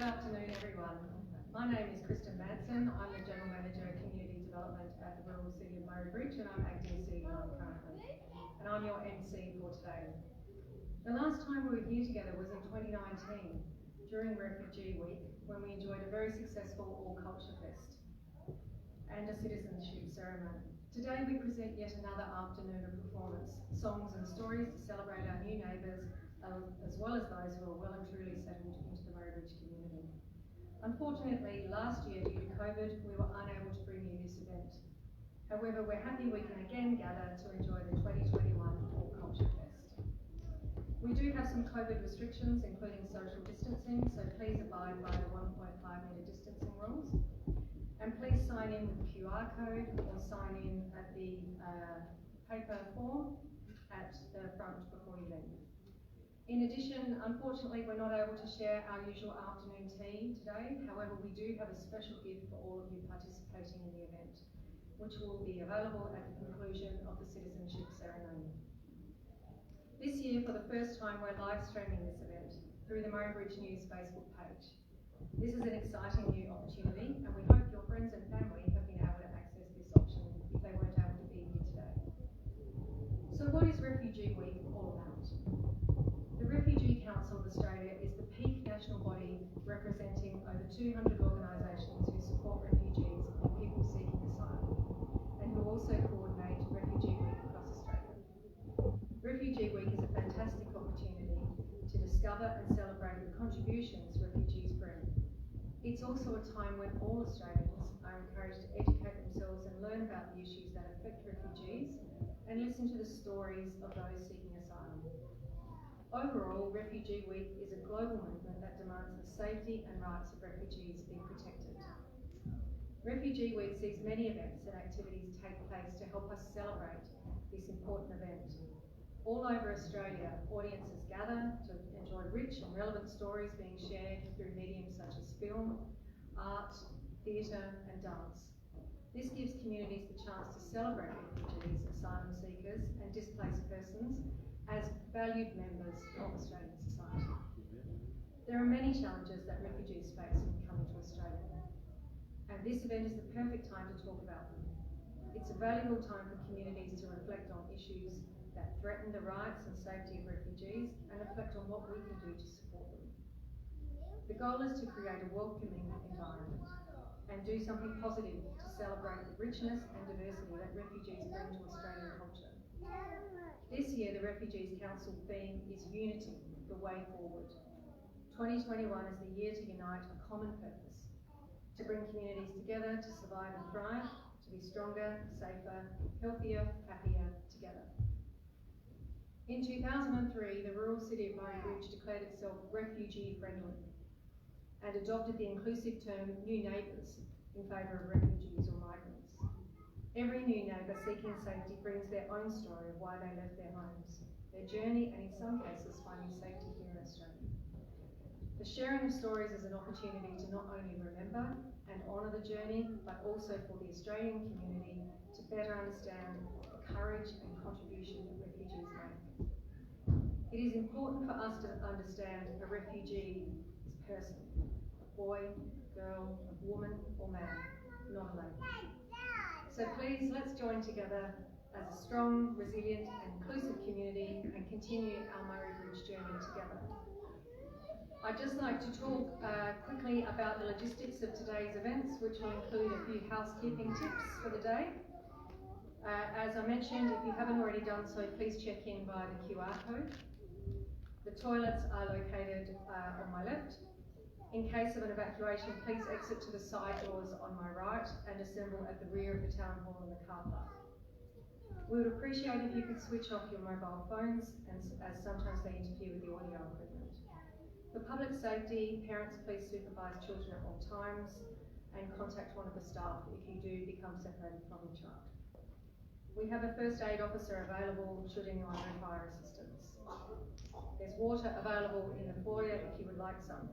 afternoon, everyone. My name is Kristen Manson. I'm the General Manager of Community Development at the Rural City of Murray Bridge, and I'm acting CEO currently. And I'm your MC for today. The last time we were here together was in 2019, during Refugee Week, when we enjoyed a very successful All Culture Fest and a citizenship ceremony. Today we present yet another afternoon of performance, songs and stories to celebrate our new neighbours, as well as those who are well and truly settled into the Murray Bridge community. Unfortunately, last year due to COVID, we were unable to bring you this event. However, we're happy we can again gather to enjoy the 2021 All Culture Fest. We do have some COVID restrictions, including social distancing, so please abide by the 1.5 metre distancing rules. And please sign in with the QR code or sign in at the paper form at the front before you leave. In addition, unfortunately, we're not able to share our usual afternoon tea today. However, we do have a special gift for all of you participating in the event, which will be available at the conclusion of the citizenship ceremony. This year, for the first time, we're live streaming this event through the Murray Bridge News Facebook page. This is an exciting new opportunity, and we hope your friends and family have been able to access this option if they weren't able to be here today. So what is Refugee Week all about? The Refugee Council of Australia is the peak national body representing over 200 organisations who support refugees and people seeking asylum, and who also coordinate Refugee Week across Australia. Refugee Week is a fantastic opportunity to discover and celebrate the contributions refugees bring. It's also a time when all Australians are encouraged to educate themselves and learn about the issues that affect refugees and listen to the stories of those seeking asylum. Overall, Refugee Week is a global movement that demands the safety and rights of refugees be protected. Refugee Week sees many events and activities take place to help us celebrate this important event. All over Australia, audiences gather to enjoy rich and relevant stories being shared through mediums such as film, art, theatre and dance. This gives communities the chance to celebrate refugees, asylum seekers and displaced persons as valued members of Australian society. There are many challenges that refugees face when coming to Australia, and this event is the perfect time to talk about them. It's a valuable time for communities to reflect on issues that threaten the rights and safety of refugees and reflect on what we can do to support them. The goal is to create a welcoming environment and do something positive to celebrate the richness and diversity that refugees bring to Australian culture. This year, the Refugees Council theme is Unity, the Way Forward. 2021 is the year to unite a common purpose, to bring communities together to survive and thrive, to be stronger, safer, healthier, happier together. In 2003, the rural city of Murray Bridge declared itself refugee-friendly and adopted the inclusive term new neighbours in favour of refugees or migrants. Every new neighbour seeking safety brings their own story of why they left their homes, their journey, and in some cases finding safety here in Australia. The sharing of stories is an opportunity to not only remember and honour the journey, but also for the Australian community to better understand the courage and contribution that refugees make. It is important for us to understand a refugee is a person, a boy, girl, woman or man, not a label. So please, let's join together as a strong, resilient and inclusive community and continue our Murray Bridge journey together. I'd just like to talk quickly about the logistics of today's events, which will include a few housekeeping tips for the day. As I mentioned, if you haven't already done so, please check in via the QR code. The toilets are located on my left. In case of an evacuation, please exit to the side doors on my right and assemble at the rear of the town hall in the car park. We would appreciate if you could switch off your mobile phones, as sometimes they interfere with the audio equipment. For public safety, parents please supervise children at all times and contact one of the staff if you do become separated from your child. We have a first aid officer available should anyone require assistance. There's water available in the foyer if you would like some.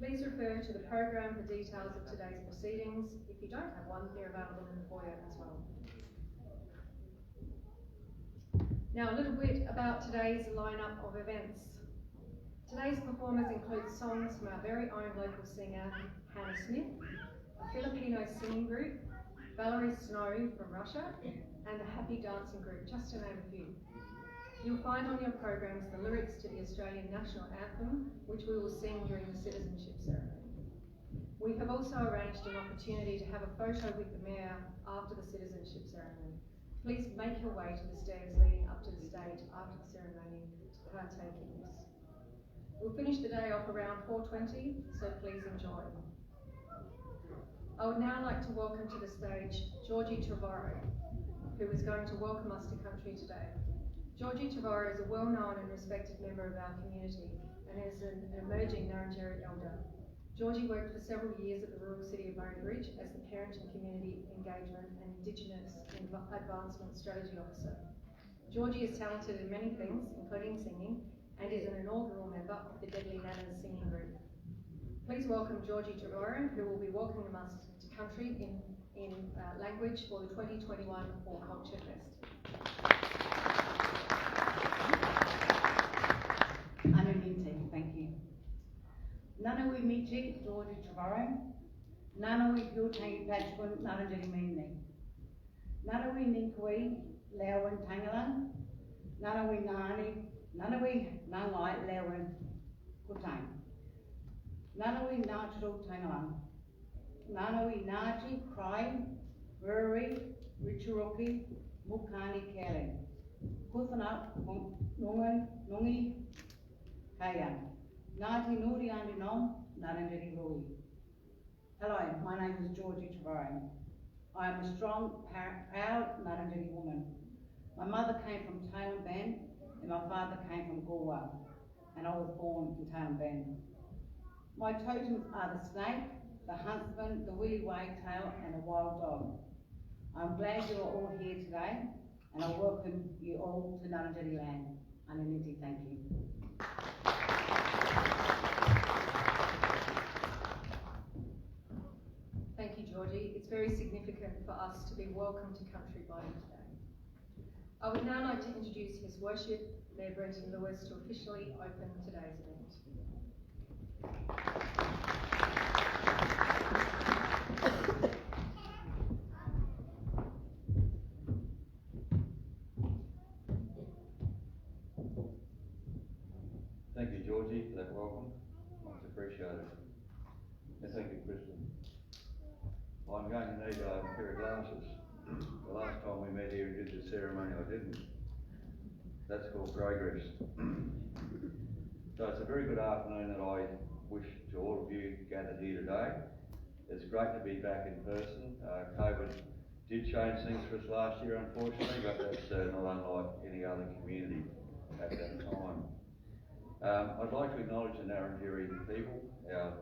Please refer to the program for details of today's proceedings. If you don't have one, they're available in the foyer as well. Now, a little bit about today's lineup of events. Today's performers include songs from our very own local singer, Hannah Smith, a Filipino singing group, Valerie Snow from Russia, and the Happy Dancing Group, just to name a few. You'll find on your programs the lyrics to the Australian National Anthem, which we will sing during the citizenship ceremony. We have also arranged an opportunity to have a photo with the Mayor after the citizenship ceremony. Please make your way to the stairs leading up to the stage after the ceremony to partake in this. We'll finish the day off around 4:20, so please enjoy. I would now like to welcome to the stage Georgie Trevorrow, who is going to welcome us to country today. Georgie Trevorrow is a well-known and respected member of our community and is an emerging Ngarrindjeri elder. Georgie worked for several years at the rural city of Murray Bridge as the Parent and Community Engagement and Indigenous Advancement Strategy Officer. Georgie is talented in many things, including singing, and is an inaugural member of the Deadly Nanas singing group. Please welcome Georgie Trevorrow, who will be welcoming us to country in language for the 2021 All Culture Fest. Thank you. Nanawi Michi, Georgie Trevorrow. Nanawi Piltangi Patchwin, Ngarrindjeri Meaning. Nanawi Ninkui, Leowan Tangalan. Nanawi Nani, Nanawi Nangai, Leowan Kutang. Nanawi Natural Tangalan. Nanawi Naji, Cry, Ruri, Richuroki, Mukani Kelly. Kuthana, Nungan, Nungi, Hayan. Nati Nuri Andinom, Ngarrindjeri Rui. Hello, my name is Georgie Trevorrow. I am a strong, proud Ngarrindjeri woman. My mother came from Tailem Bend and my father came from Galway, and I was born in Tailem Bend. My totems are the snake, the huntsman, the willy wagtail and a wild dog. I'm glad you are all here today and I welcome you all to Ngarrindjeri land. Ananiti, thank you. Thank you, Georgie. It's very significant for us to be welcomed to country by you today. I would now like to introduce His Worship, Mayor Brenton Lewis, to officially open today's event. Thank you, Georgie, for that welcome. Much appreciated. And thank you, Kristen. I'm going to need a pair of glasses. The last time we met here and did the ceremony, I didn't. That's called progress. So it's a very good afternoon that I wish to all of you gathered here today. It's great to be back in person. COVID did change things for us last year, unfortunately, but that's not unlike any other community at that time. I'd like to acknowledge the Ngarrindjeri people, our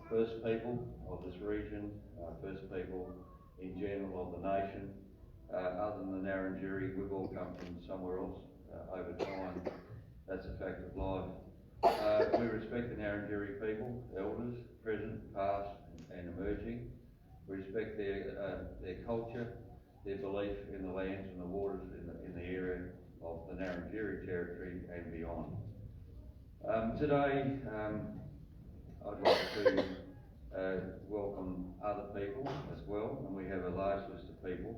first people of this region, first people in general of the nation. Other than the Ngarrindjeri, we've all come from somewhere else over time. That's a fact of life. We respect the Ngarrindjeri people, elders, present, past and emerging. We respect their culture, their belief in the lands and the waters in the area of the Ngarrindjeri territory and beyond. Today, I'd like to welcome other people as well, and we have a large list of people.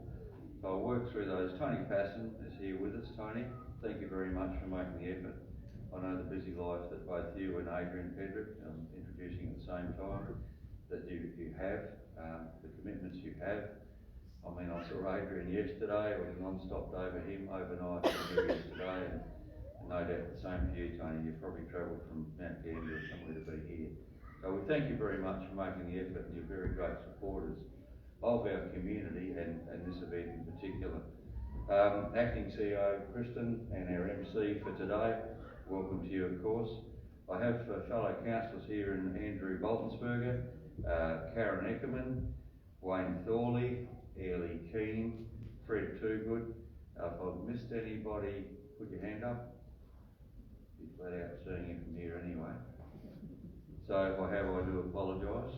So I'll work through those. Tony Passon is here with us. Tony, thank you very much for making the effort. I know the busy life that both you and Adrian Pedrick, introducing at the same time, that you have, the commitments you have. I mean, I saw Adrian yesterday. It was a non-stop day for him overnight yesterday, and no doubt the same for you, Tony. You've probably travelled from Mount Gambier or somewhere to be here. So we thank you very much for making the effort, and you're very great supporters of our community and this event in particular. Acting CEO Kristen and our MC for today, welcome to you of course. I have fellow councillors here in Andrew Boltonsberger, Karen Eckerman, Wayne Thorley, Airlie Keane, Fred Toogood. If I've missed anybody, put your hand up. Be flat out seeing you from here anyway. So if I have, I do apologise.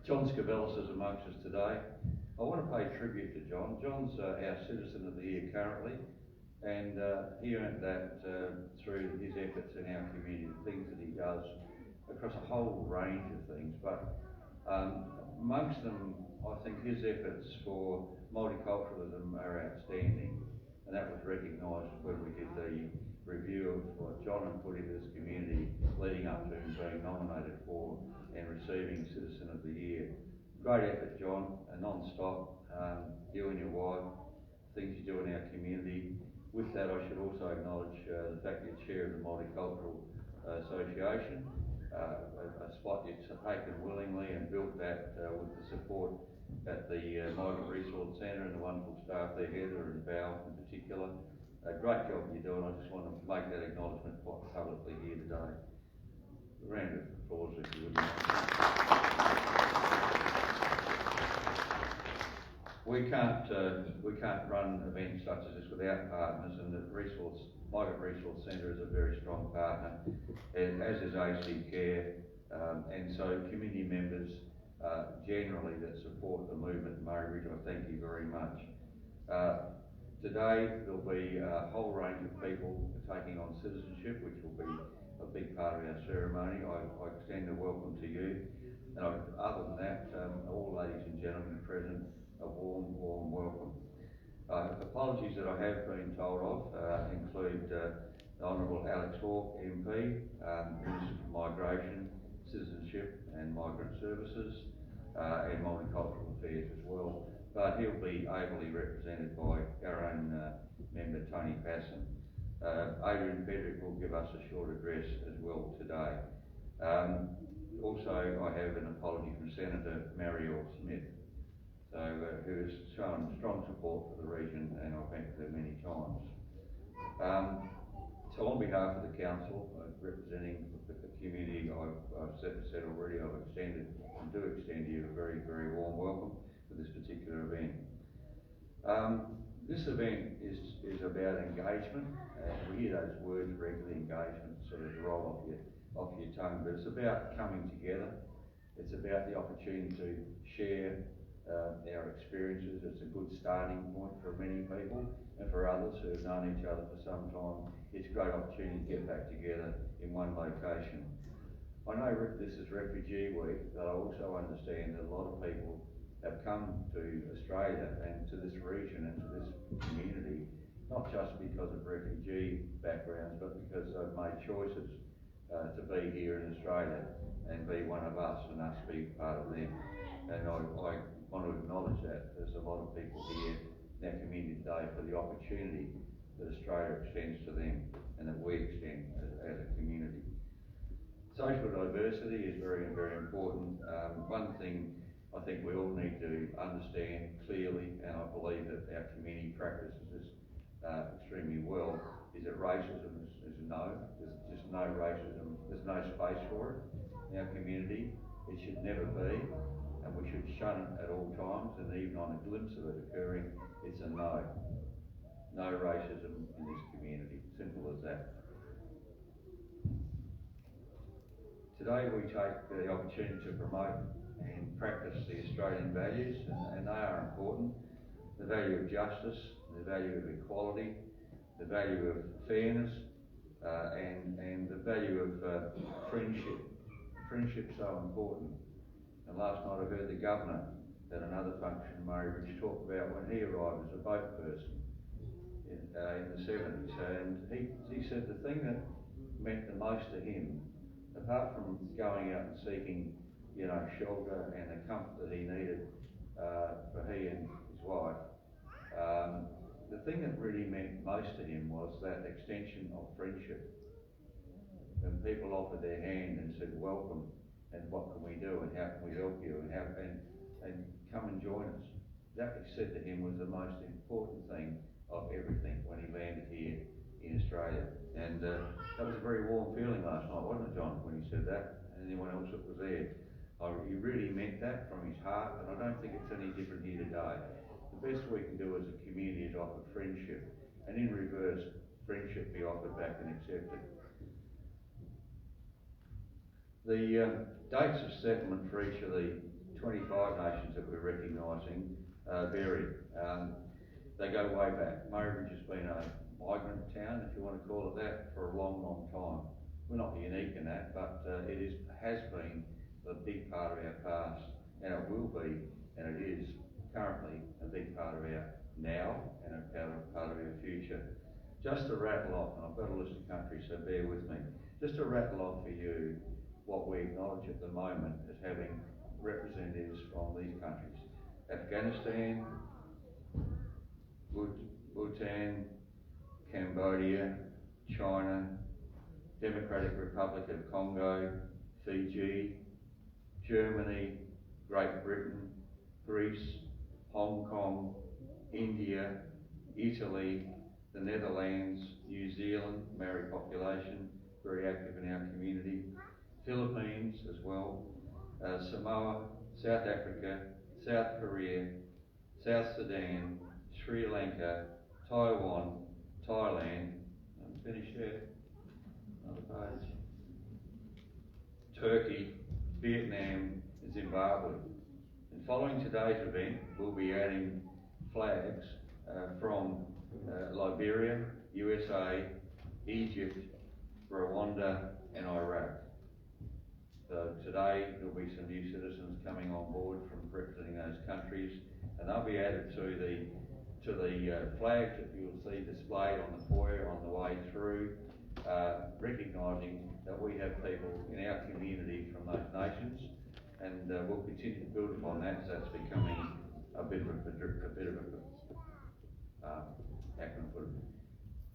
John Scavellis is amongst us today. I want to pay tribute to John. John's our Citizen of the Year currently, And he earned that through his efforts in our community, the things that he does across a whole range of things. But amongst them, I think his efforts for multiculturalism are outstanding, and that was recognised when we did the review of what John had put into this community leading up to him being nominated for and receiving Citizen of the Year. Great effort, John, and non-stop. You and your wife, things you do in our community. With that, I should also acknowledge the fact that you're chair of the Multicultural Association, a spot you've taken willingly and built that with the support at the Migrant Resource Centre and the wonderful staff there, Heather and Val in particular. A great job you're doing. I just want to make that acknowledgement quite publicly here today. A round of applause if you would mind. We can't run events such as this without partners, and the Migrant Resource Centre is a very strong partner, as is AC Care, and so community members generally that support the movement in Murray Bridge, I thank you very much. Today there'll be a whole range of people taking on citizenship, which will be a big part of our ceremony. I extend a welcome to you. And other than that, all ladies and gentlemen present, a warm welcome. Apologies that I have been told of include the Honourable Alex Hawke MP, Minister for Migration, Citizenship and Migrant Services, and Multicultural Affairs as well. But he'll be ably represented by our own member Tony Passon. Adrian Pedrick will give us a short address as well today. Also, I have an apology from Senator Mariel Smith, who has shown strong support for the region, and I've met her many times. So on behalf of the council, representing the community, I've said already, I've extended and do extend you a very, very warm welcome for this particular event. This event is about engagement. We hear those words regularly, engagement, sort of roll off your tongue, but it's about coming together. It's about the opportunity to share our experiences. It's a good starting point for many people, and for others who have known each other for some time, it's a great opportunity to get back together in one location. I know this is Refugee Week, but I also understand that a lot of people have come to Australia and to this region and to this community, not just because of refugee backgrounds, but because they've made choices to be here in Australia and be one of us and us be part of them. And I want to acknowledge that there's a lot of people here in our community today for the opportunity that Australia extends to them and that we extend as a community. Social diversity is very, very important. One thing I think we all need to understand clearly, and I believe that our community practices this extremely well, is that racism is no. There's just no racism. There's no space for it in our community. It should never be, and we should shun it at all times, and even on a glimpse of it occurring, it's a no. No racism in this community. Simple as that. Today we take the opportunity to promote and practice the Australian values, and they are important. The value of justice, the value of equality, the value of fairness, and the value of friendship. Friendship's so important. And last night I heard the Governor at another function in Murray Bridge talk about when he arrived as a boat person in the 70s, and he said the thing that meant the most to him, apart from going out and seeking, shelter and the comfort that he needed for he and his wife, the thing that really meant most to him was that extension of friendship. When people offered their hand and said, welcome, and what can we do, and how can we help you, and come and join us. That, he said to him, was the most important thing of everything when he landed here in Australia. And that was a very warm feeling last night, wasn't it, John, when he said that, and anyone else that was there. He really meant that from his heart, and I don't think it's any different here today. The best we can do as a community is offer friendship, and in reverse, friendship be offered back and accepted. The dates of settlement for each of the 25 nations that we're recognising vary. They go way back. Murray Bridge has been a migrant town, if you want to call it that, for a long, long time. We're not unique in that, but has been a big part of our past, and it will be, and it is currently a big part of our now and a part of our future. Just to rattle off, and I've got a list of countries, so bear with me. Just to rattle off for you what we acknowledge at the moment as having representatives from these countries: Afghanistan, Bhutan, Cambodia, China, Democratic Republic of Congo, Fiji, Germany, Great Britain, Greece, Hong Kong, India, Italy, the Netherlands, New Zealand, Maori population, very active in our community, Philippines as well, Samoa, South Africa, South Korea, South Sudan, Sri Lanka, Taiwan, Thailand, I'm finished there, another page, Turkey, Vietnam, and Zimbabwe. And following today's event, we'll be adding flags from Liberia, USA, Egypt, Rwanda, and Iraq. So today there'll be some new citizens coming on board from representing those countries, and they'll be added to the flags that you'll see displayed on the foyer on the way through, recognising that we have people in our community from those nations, and we'll continue to build upon that as that's becoming a bit of how can I put it?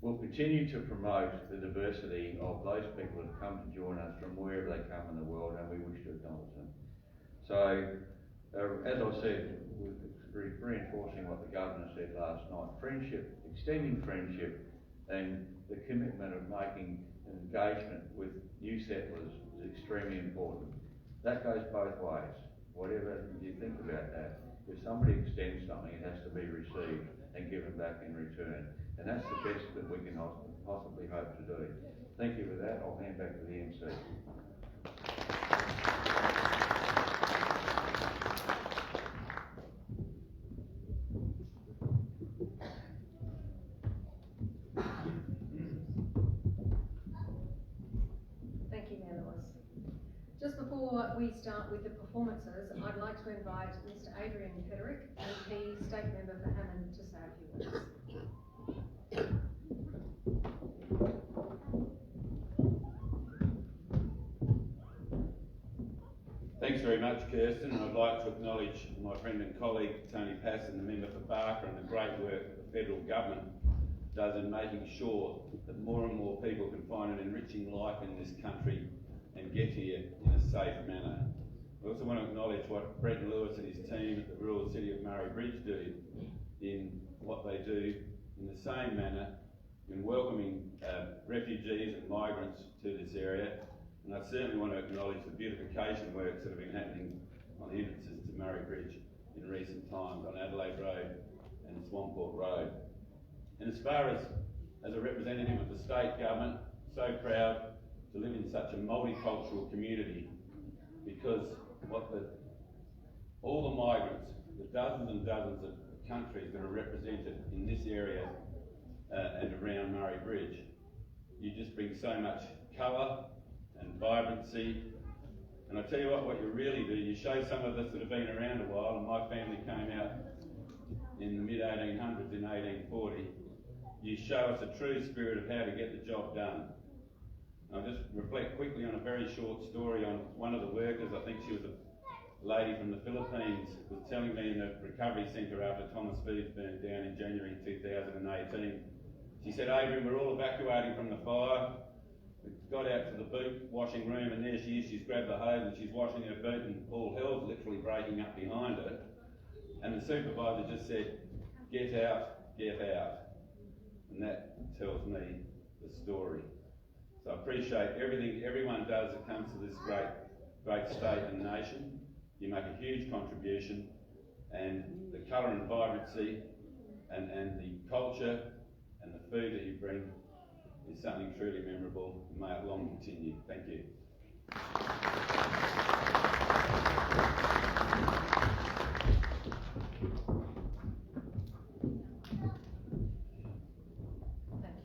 We'll continue to promote the diversity of those people that have come to join us from wherever they come in the world, and we wish to acknowledge them. So, as I said, reinforcing what the Governor said last night, friendship, extending friendship, and the commitment of making an engagement with new settlers is extremely important. That goes both ways. Whatever you think about that, if somebody extends something, it has to be received and given back in return. And that's the best that we can possibly hope to do. Thank you for that. I'll hand back to the MC. Thank you, Mayor Lewis. Just before we start with the performances, I'd like to invite Mr. Adrian Federick, MP, State Member for Hammond, to say a few words. Thanks very much, Kirsten, and I'd like to acknowledge my friend and colleague Tony Passon, the member for Barker, and the great work that the federal government does in making sure that more and more people can find an enriching life in this country and get here in a safe manner. I also want to acknowledge what Brett Lewis and his team at the rural city of Murray Bridge do in what they do in the same manner in welcoming refugees and migrants to this area. And I certainly want to acknowledge the beautification works that have been happening on the entrances to Murray Bridge in recent times on Adelaide Road and Swamport Road. And as far as a representative of the state government, so proud to live in such a multicultural community, because all the migrants, the dozens and dozens of countries that are represented in this area and around Murray Bridge, you just bring so much colour and vibrancy. And I tell you what you really do, you show some of us that have been around a while, and my family came out in the mid-1800s in 1840, you show us a true spirit of how to get the job done. I'll just reflect quickly on a very short story on one of the workers. I think she was a lady from the Philippines, was telling me in the recovery centre after Thomas Feeds burned down in January 2018. She said, Adrian, we're all evacuating from the fire. We got out to the boot washing room, and there she is. She's grabbed the hose and she's washing her boot, and all hell's literally breaking up behind her. And the supervisor just said, get out, get out. And that tells me the story. So I appreciate everything everyone does that comes to this great state and nation. You make a huge contribution, and the colour and vibrancy and the culture and the food that you bring is something truly memorable. May it long continue. Thank you. Thank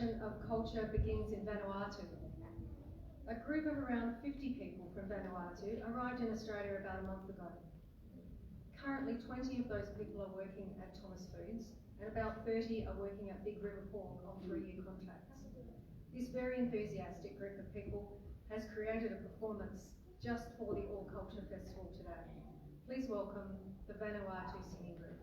celebration of culture begins in Vanuatu. A group of around 50 people from Vanuatu arrived in Australia about a month ago. Currently, 20 of those people are working at Thomas Foods, and about 30 are working at Big River Pork on 3-year contracts. This very enthusiastic group of people has created a performance just for the All Culture Festival today. Please welcome the Vanuatu singing group.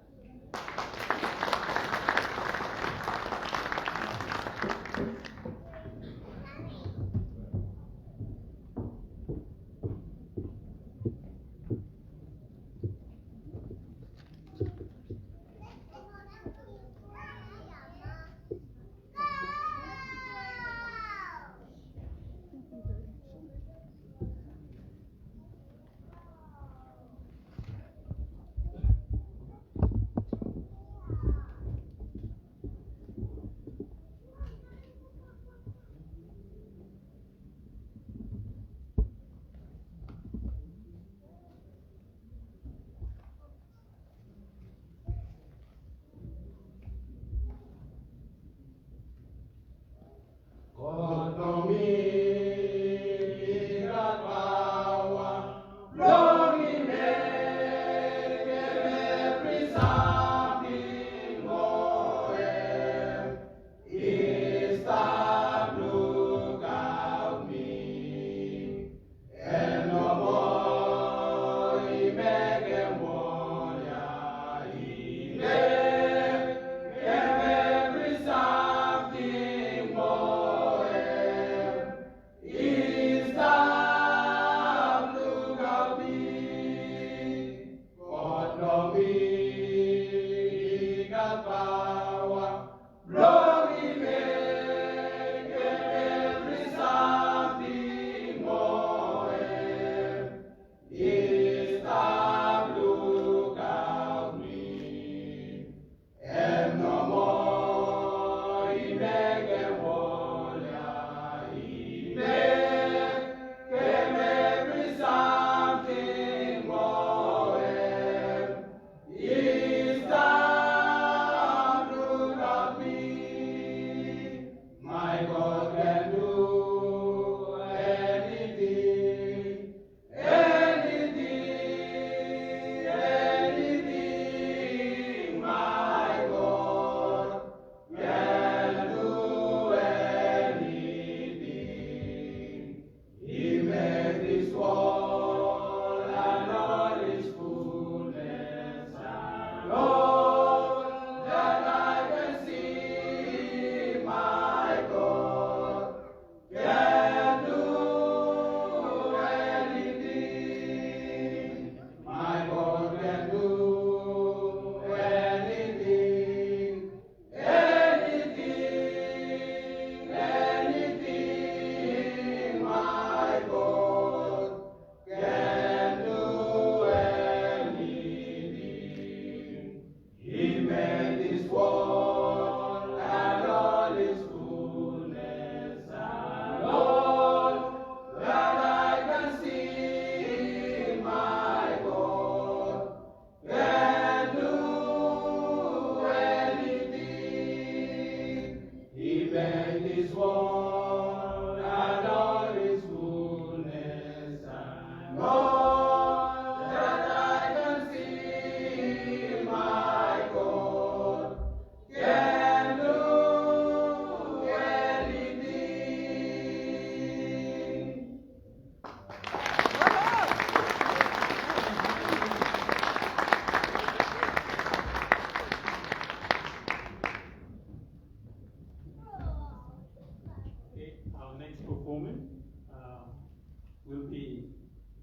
Will be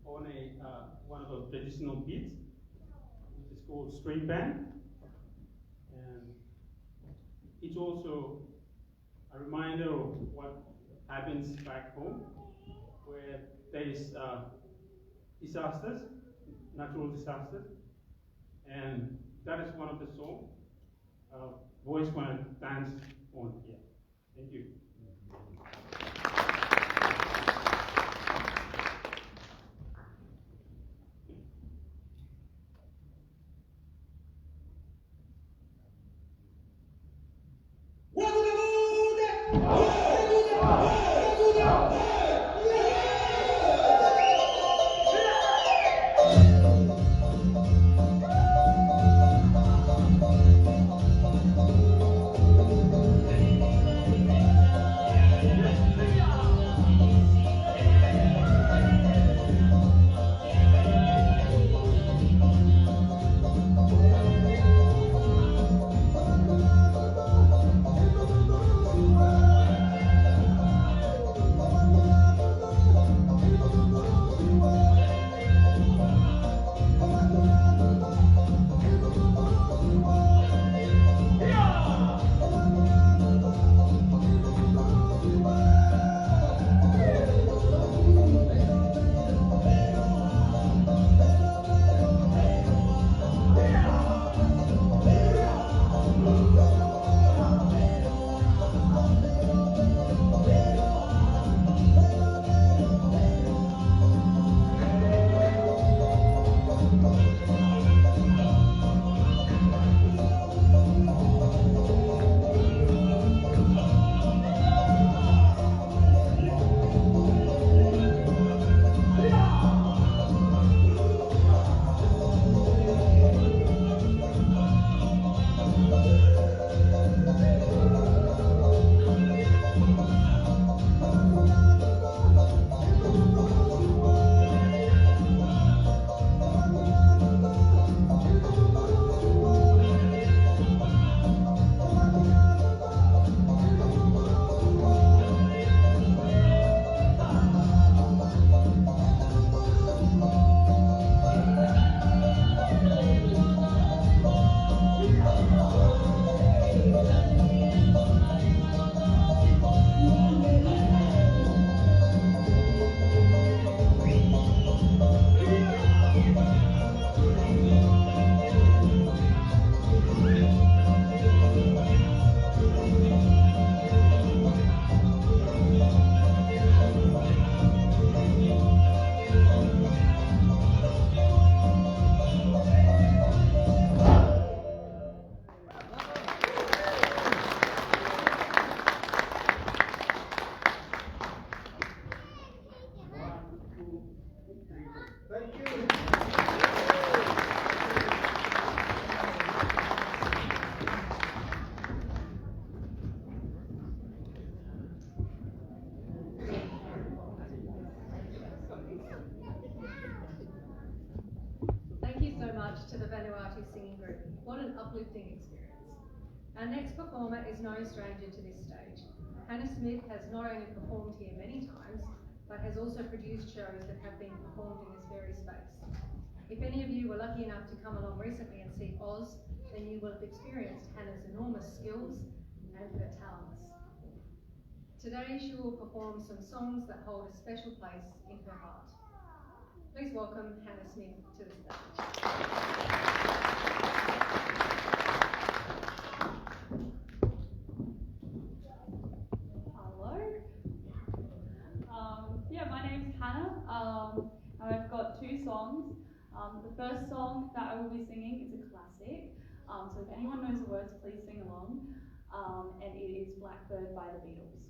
on one of the traditional beats, which is called string band, and it's also a reminder of what happens back home, where there is disasters, natural disasters, and that is one of the songs boys want to dance on here. Thank you. Welcome to an uplifting experience. Our next performer is no stranger to this stage. Hannah Smith has not only performed here many times, but has also produced shows that have been performed in this very space. If any of you were lucky enough to come along recently and see Oz, then you will have experienced Hannah's enormous skills and her talents. Today she will perform some songs that hold a special place in her heart. Please welcome Hannah Smith to the stage. Yeah, my name's Hannah, and I've got two songs. The first song that I will be singing is a classic, so if anyone knows the words, please sing along, and it is Blackbird by the Beatles.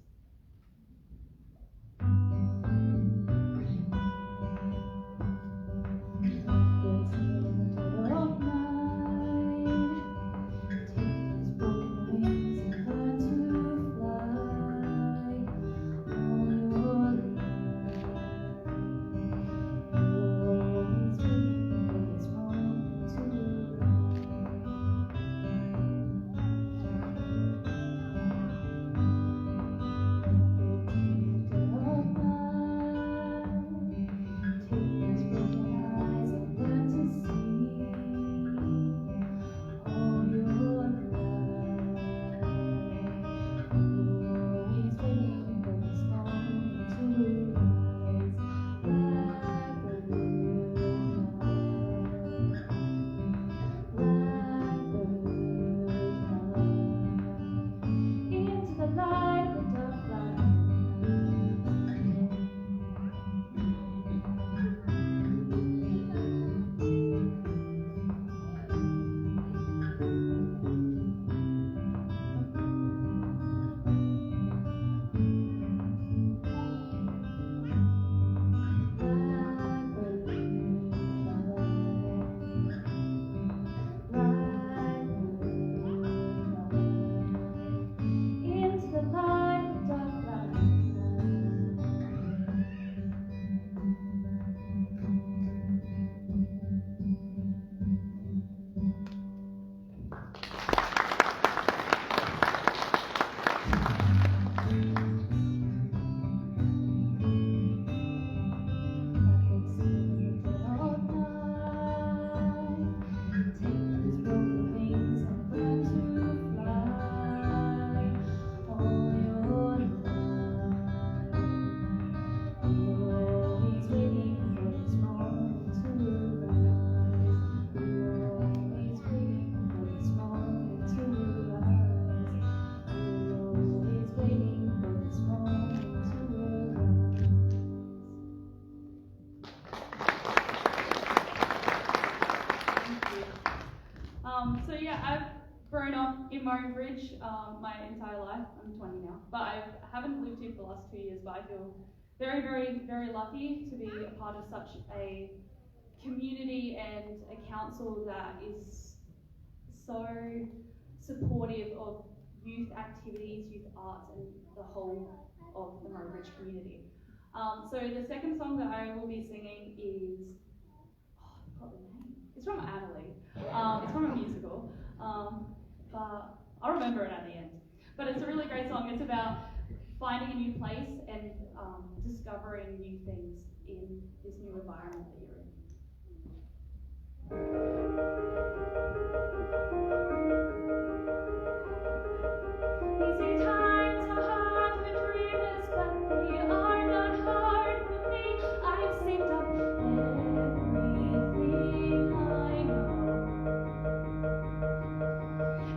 So yeah, I've grown up in Murray Bridge my entire life. I'm 20 now, but I haven't lived here for the last 2 years, but I feel very, very, very lucky to be a part of such a community and a council that is so supportive of youth activities, youth arts, and the whole of the Murray Bridge community. So the second song that I will be singing is, I forgot the name. It's from Annalie. It's from a musical, but I'll remember it at the end. But it's a really great song. It's about finding a new place and discovering new things in this new environment that you're in. These times are hard for dreamers, but they are not hard for me. I've saved up everything I know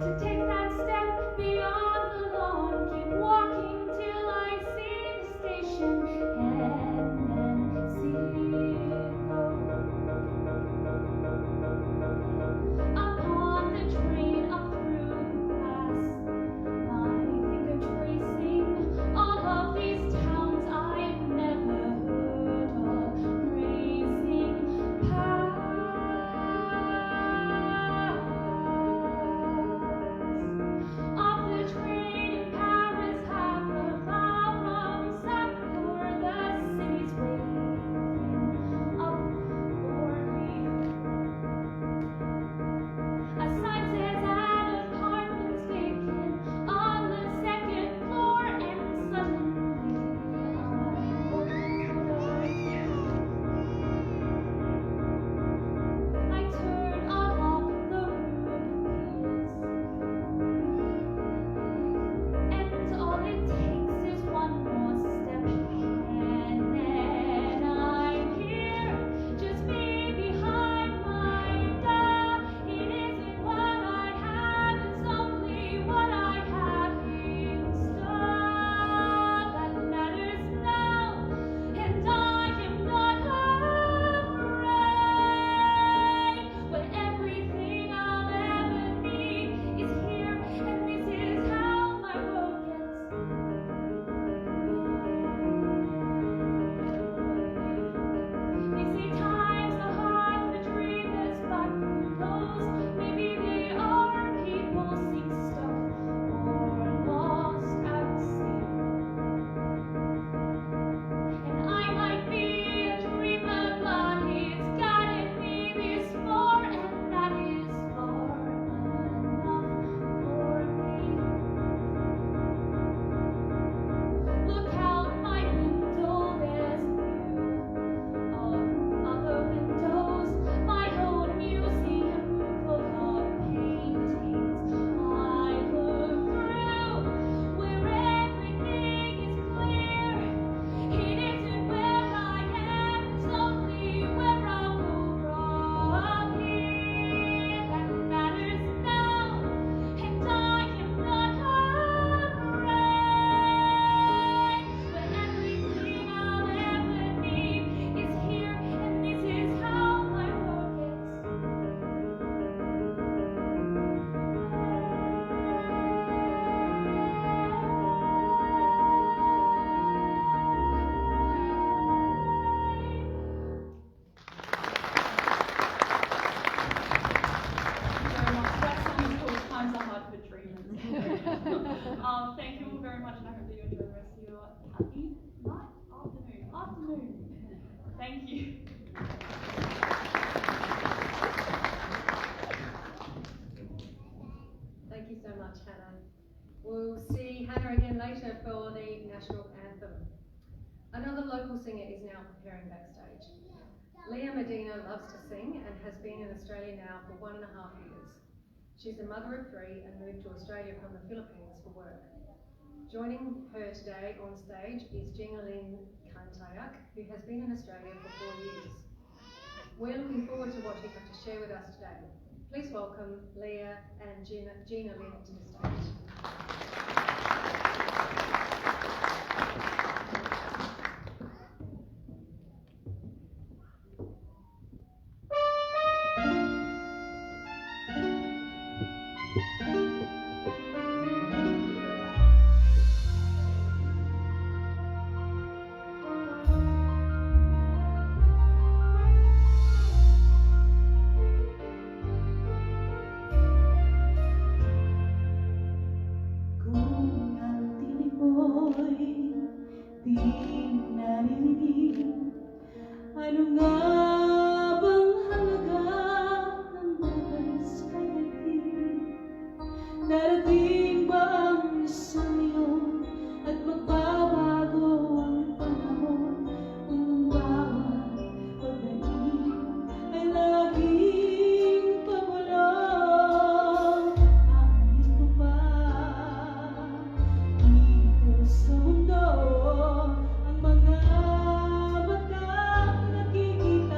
to take that step beyond the lawn. Keep walking till I see the station and then see it go. Thank you. Thank you so much, Hannah. We'll see Hannah again later for the national anthem. Another local singer is now preparing backstage. Leah Medina loves to sing and has been in Australia now for 1.5 years. She's a mother of 3 and moved to Australia from the Philippines for work. Joining her today on stage is Gina Lynn Kantayak, who has been in Australia for 4 years. We're looking forward to what you have to share with us today. Please welcome Leah and Gina Lynn to the stage. Ano nga bang halaga ng buhay sa atin? Darating ba ang isang iyon at magbabago ang panahon? Kung ang bawat pagdating ay laging pabulong, amin ko ba dito sa mundo ang mga batang nakikita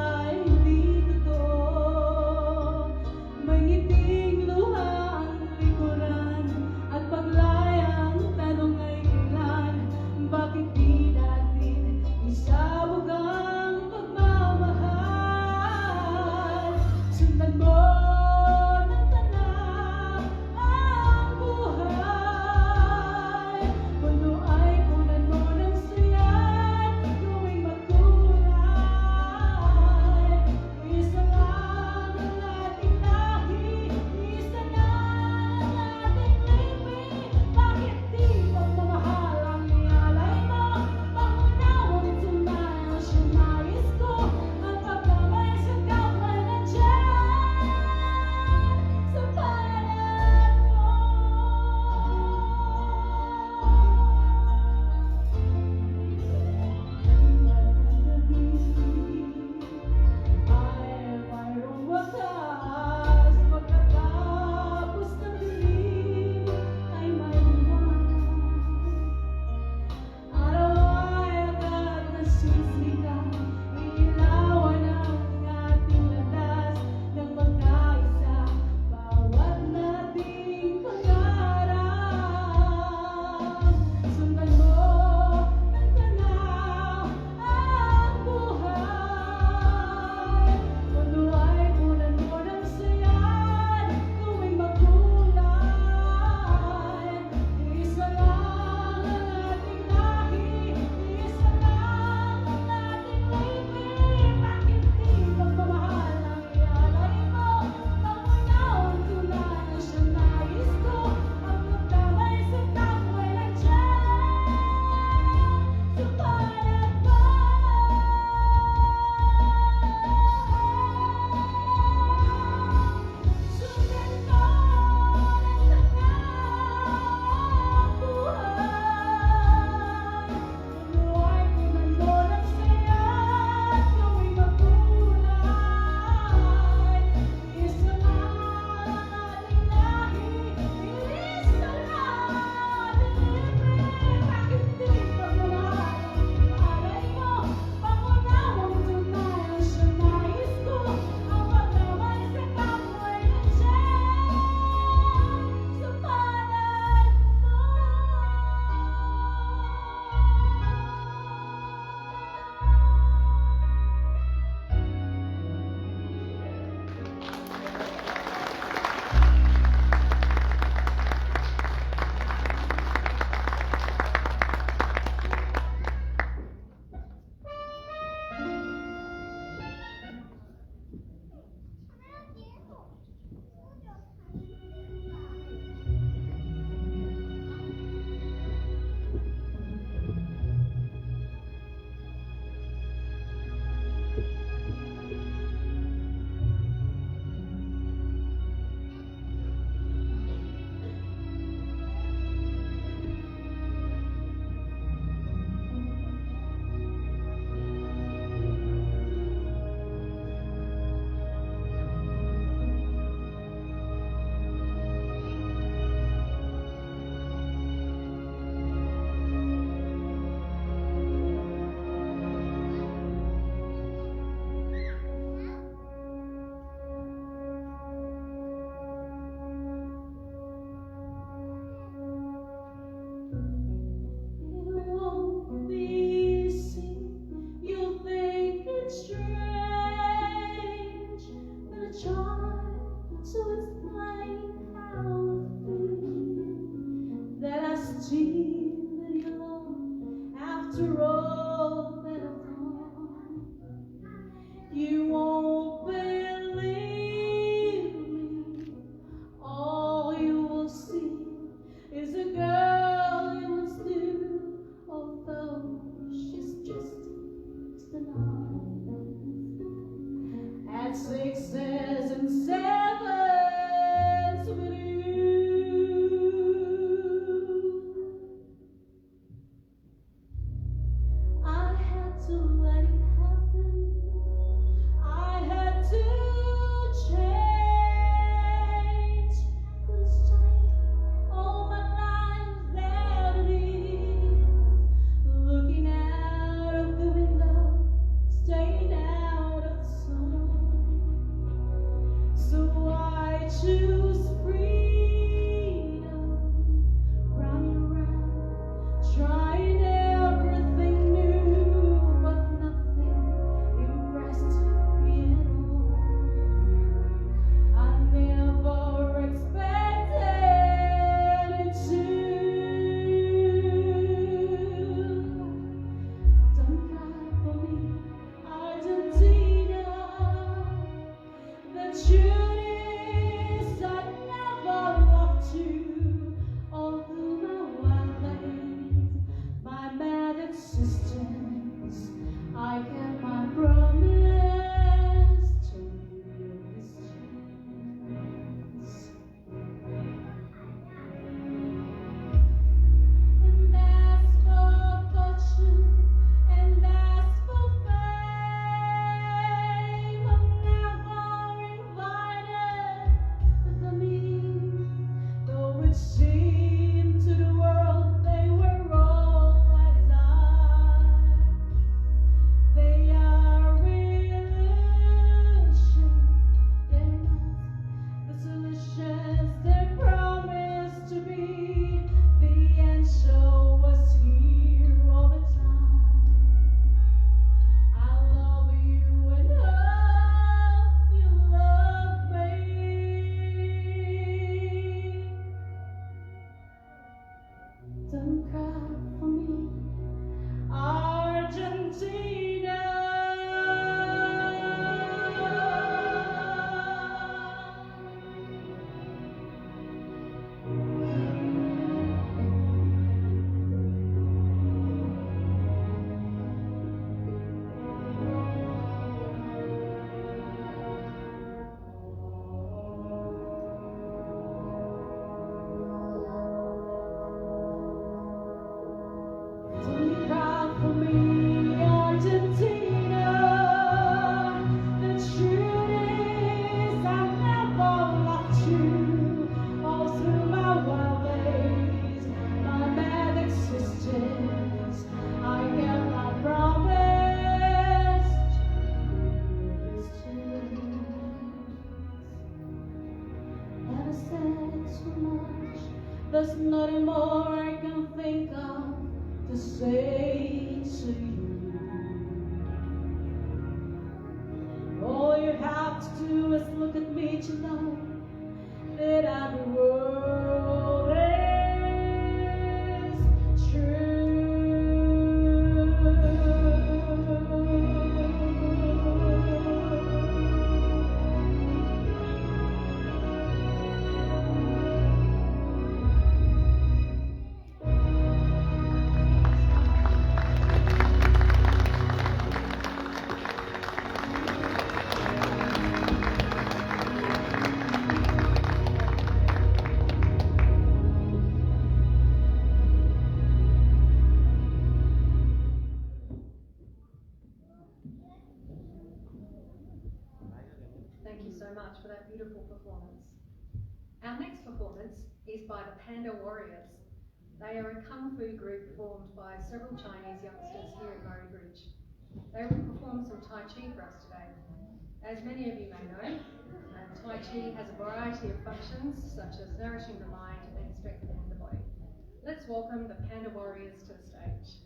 the night at sixes and sevens with you. I had to let it happen. I had to change. Couldn't stay all my life without it. Looking out of the window, staying out of the sun. So I choose freedom, running around, trying everything new, but nothing impressed me at all. I never expected it to. Don't cry for me, Argentina. The truth is I never loved you all through my wild days, my mad existence. I kept my promise to your distance. And as for fortune, and as for fame, I'm never invited to the meeting, though it seemed to the world they were all I desired. They are illusion, they're not the solutions they promise to be. The answer was here all the time. I love you and hope you love me. Don't cry for me, Argentina. Don't cry for me, Argentina. The truth is I never loved you all through my wild days, my mad existence. I kept my promise to your distance. Never said too much. There's nothing more I can think of to say to you. All you have to do is look at me to know that the world is true. Thank you so much for that beautiful performance. Our next performance is by the Panda Warriors. They are a kung fu group formed by several Chinese youngsters here at Murray Bridge. They will perform some Tai Chi for us today. As many of you may know, Tai Chi has a variety of functions such as nourishing the mind and strengthening the body. Let's welcome the Panda Warriors to the stage.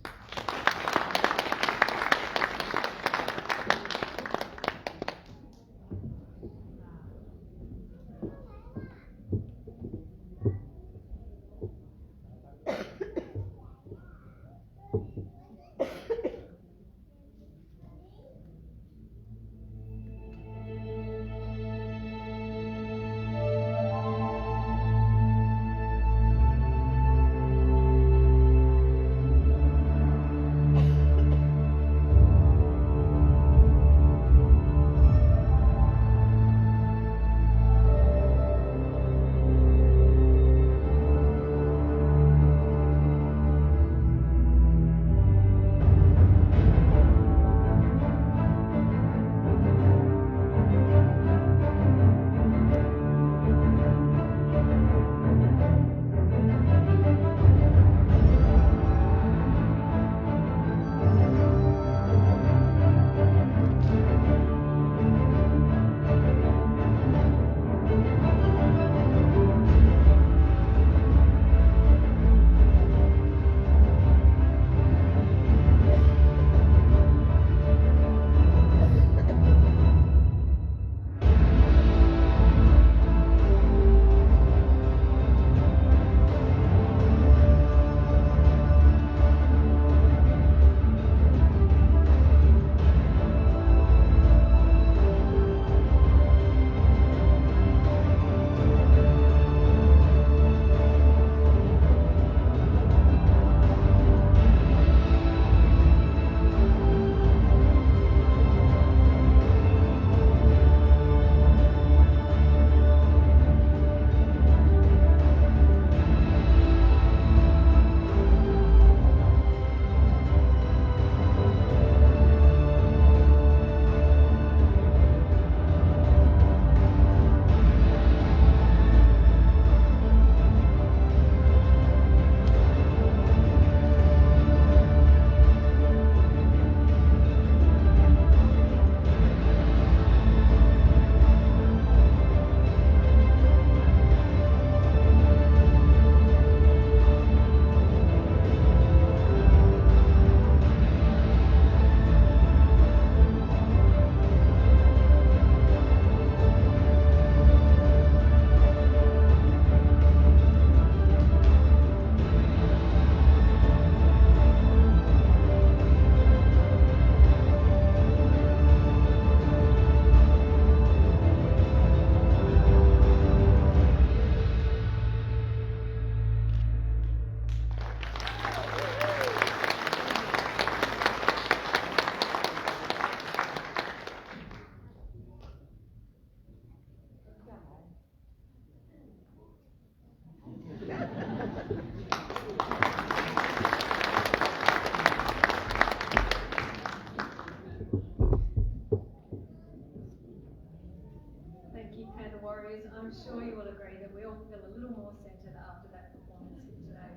sure you will agree that we all feel a little more centred after that performance here today.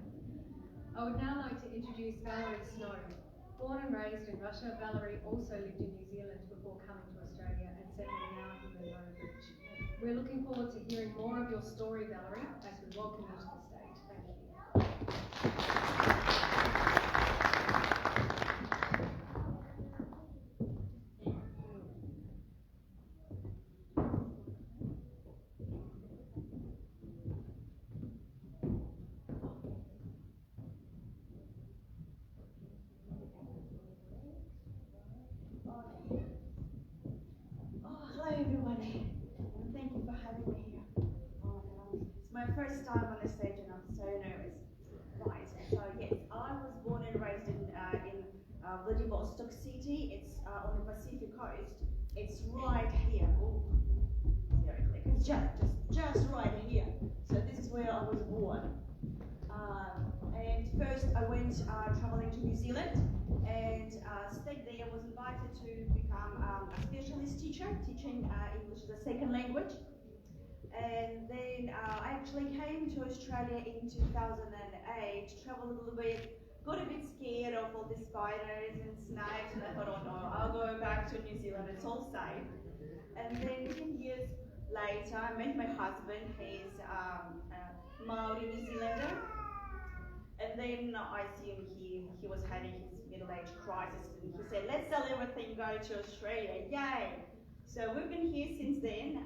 I would now like to introduce Valerie Snow. Born and raised in Russia, Valerie also lived in New Zealand before coming to Australia and settling now in the Murray Bridge. We're looking forward to hearing more of your story, Valerie, as we welcome you to the stage. Thank you. Hello everybody, and thank you for having me here. It's my first time on the stage and I'm so nervous. Right, so yes, I was born and raised in Vladivostok City. It's on the Pacific coast. It's right here. Oh, it's very quick. It's just right here. So this is where I was born. And first I went traveling to New Zealand and stayed there. I was invited to become a specialist teacher, teaching English as a second language. And then I actually came to Australia in 2008, traveled a little bit, got a bit scared of all the spiders and snakes, and I thought, oh no, I'll go back to New Zealand, it's all safe. And then 10 years later, I met my husband. He's a Maori New Zealander. And then I see him here, he was having his middle-age crisis, and he said, let's sell everything, go to Australia, yay! So we've been here since then.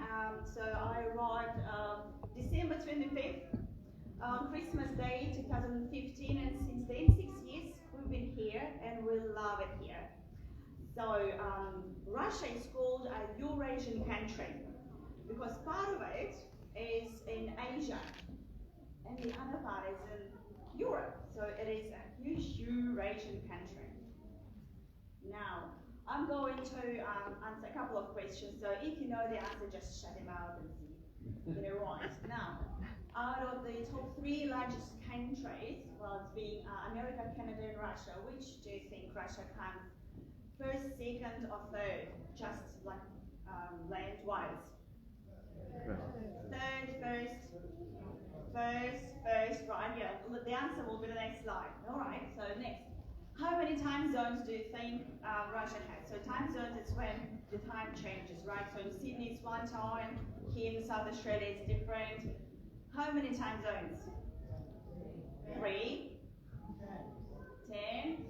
So I arrived December 25th, Christmas Day 2015, and since then, 6 years, we've been here, and we love it here. So Russia is called a Eurasian country, because part of it is in Asia, and the other part is in Europe, so it is a huge Eurasian country. Now, I'm going to answer a couple of questions, so if you know the answer, just shut them out and see. Right. Now, out of the top 3 largest countries, well, it's being America, Canada, and Russia, which do you think Russia comes first, second, or third? Just like land-wise. Third, first, right, yeah. The answer will be the next slide. All right, so next. How many time zones do you think Russia has? So time zones is when the time changes, right? So in Sydney it's one time, here in South Australia it's different. How many time zones? 3, 10,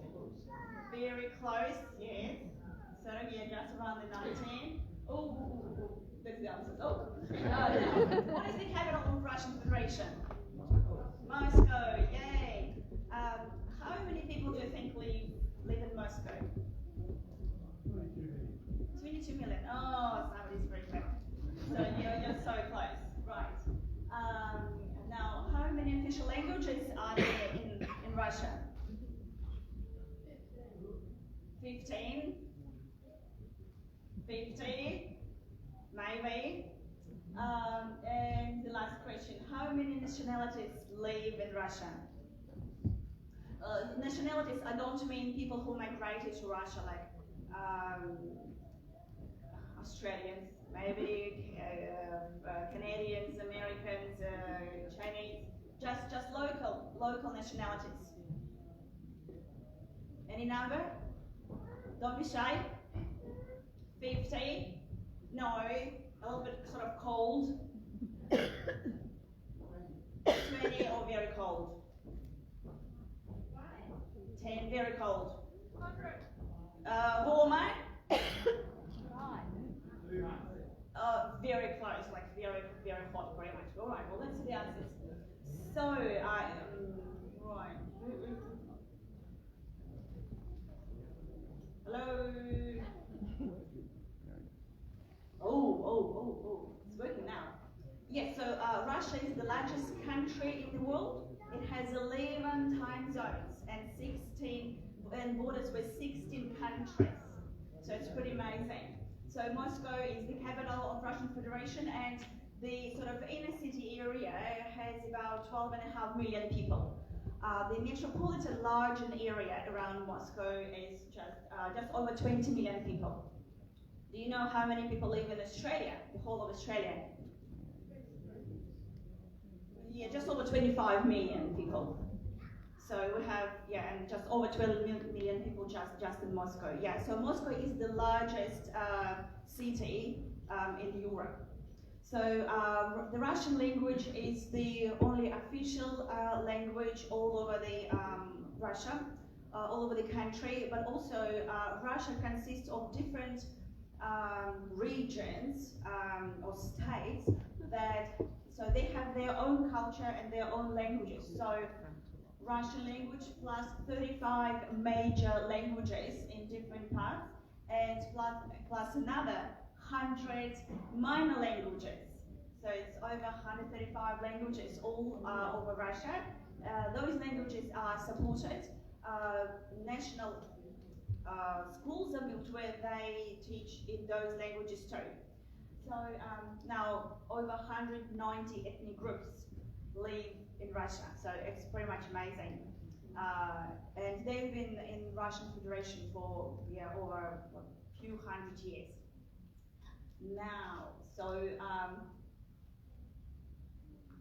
very close, yes. So yeah, just around the 19. Oh, that's the answer. Oh, what is the capital of Russian Federation? Moscow, yay. How many people do you think live in Moscow? 22 million. Oh, somebody's very clever. So you're so close, right. Now, how many official languages are there in Russia? 15? 50? Maybe? And the last question, how many nationalities live in Russia? Nationalities, I don't mean people who migrated to Russia, like Australians, maybe Canadians, Americans, Chinese, just local nationalities. Any number? Don't be shy. 50? No, a little bit sort of cold. 20 or very cold? 10, very cold. 100. Warmer? Very close, like very hot, very much. All right, well, let's see the answers. So, right. Hello? Oh, it's working now. Yes, so Russia is the largest country in the world. It has 11 time zones and borders with 16 countries. So it's pretty amazing. So Moscow is the capital of Russian Federation, and the sort of inner city area has about 12.5 million people. The metropolitan larger area around Moscow is just over 20 million people. Do you know how many people live in Australia, the whole of Australia? just over 25 million people. So we have, and just over 12 million people just in Moscow. Yeah, so Moscow is the largest city in Europe. So the Russian language is the only official language all over the Russia, all over the country, but also Russia consists of different regions or states so they have their own culture and their own languages. So Russian language plus 35 major languages in different parts, and plus another 100 minor languages. So it's over 135 languages all over Russia. Those languages are supported. National schools are built where they teach in those languages too. So now over 190 ethnic groups live in Russia, so it's pretty much amazing. And they've been in Russian Federation for over a few hundred years. Now, so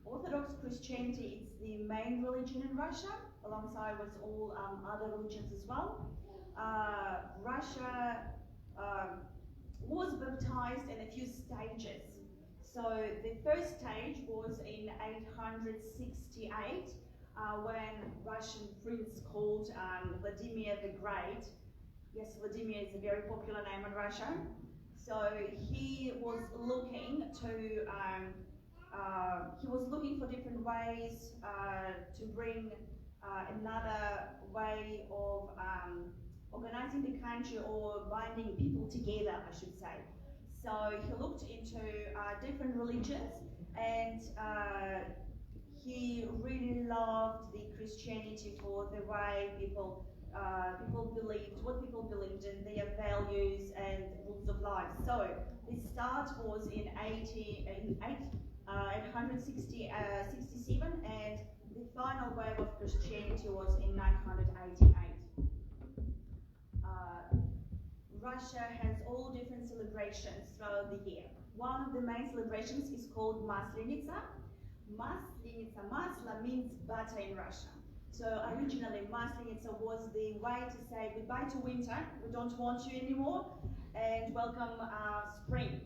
Orthodox Christianity is the main religion in Russia, alongside with all other religions as well. Russia was baptized in a few stages. So the first stage was in 868 when Russian prince called Vladimir the Great. Yes, Vladimir is a very popular name in Russia. So he was looking for different ways to bring another way of organizing the country or binding people together, I should say. So he looked into different religions, and he really loved the Christianity for the way people believed, what people believed in, their values and rules of life. So the start was in 867, and the final wave of Christianity was in 988. Russia has all different celebrations throughout the year. One of the main celebrations is called Maslenitsa. Masla means butter in Russia. So originally Maslenitsa was the way to say goodbye to winter, we don't want you anymore, and welcome spring.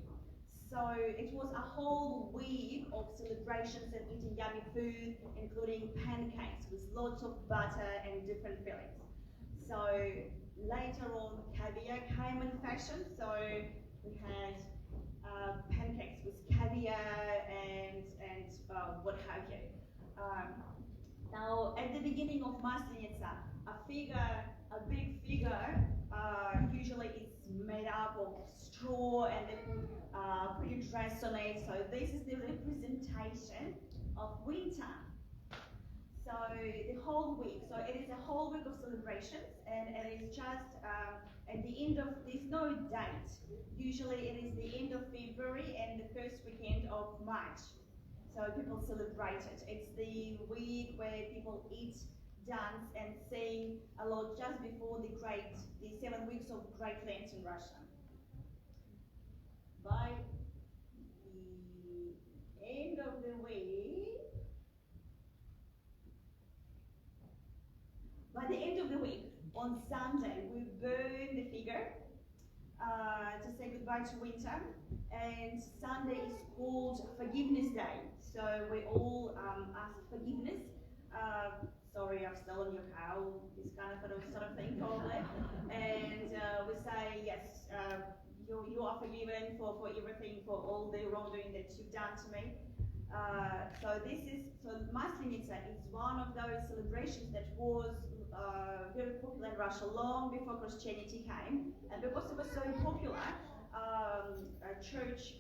So it was a whole week of celebrations and eating yummy food, including pancakes with lots of butter and different fillings. So later on, caviar came in fashion. So we had pancakes with caviar and what have you. Now, at the beginning of Maslenitsa, a big figure, usually it's made up of straw and they put a dress on it. So this is the representation of winter. So the whole week, so it is a whole week of celebrations, and it is just at the end of, there's no date. Usually it is the end of February and the first weekend of March. So people celebrate it. It's the week where people eat, dance and sing a lot just before the 7 weeks of Great Lent in Russia. By the end of the week, on Sunday, we burn the figure to say goodbye to winter, and Sunday is called Forgiveness Day. So we all ask forgiveness. Sorry, I've stolen your cow, this kind of sort of thing, probably. And we say, yes, you are forgiven for everything, for all the wrongdoing that you've done to me. So Maslenitsa is one of those celebrations that was very popular in Russia long before Christianity came, and because it was so popular, a church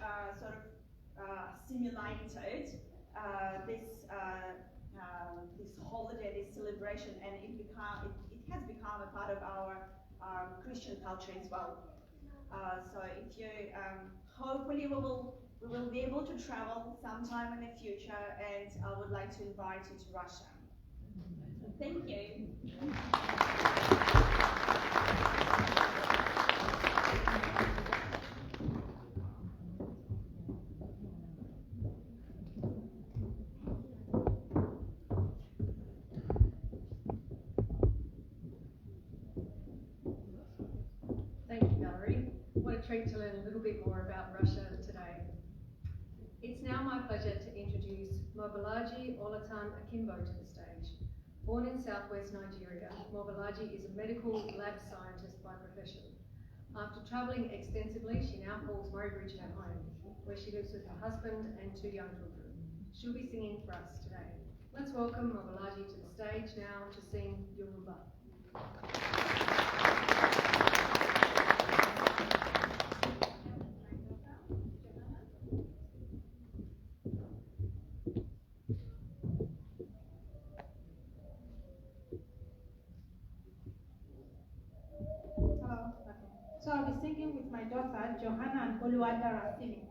assimilated this holiday, this celebration, and it has become a part of our Christian culture as well. So if you hopefully we will be able to travel sometime in the future, and I would like to invite you to Russia. Thank you. treat to learn a little bit more about Russia today. It's now my pleasure to introduce Mobolaji Olaitan Akinbo to the stage. Born in southwest Nigeria, Mobolaji is a medical lab scientist by profession. After travelling extensively, she now calls Murray Bridge her home, where she lives with her husband and 2 young children. She'll be singing for us today. Let's welcome Mobolaji to the stage now to sing Yoruba. Hello. So I'll be singing with my daughter, Johanna and Oluwadara. Belum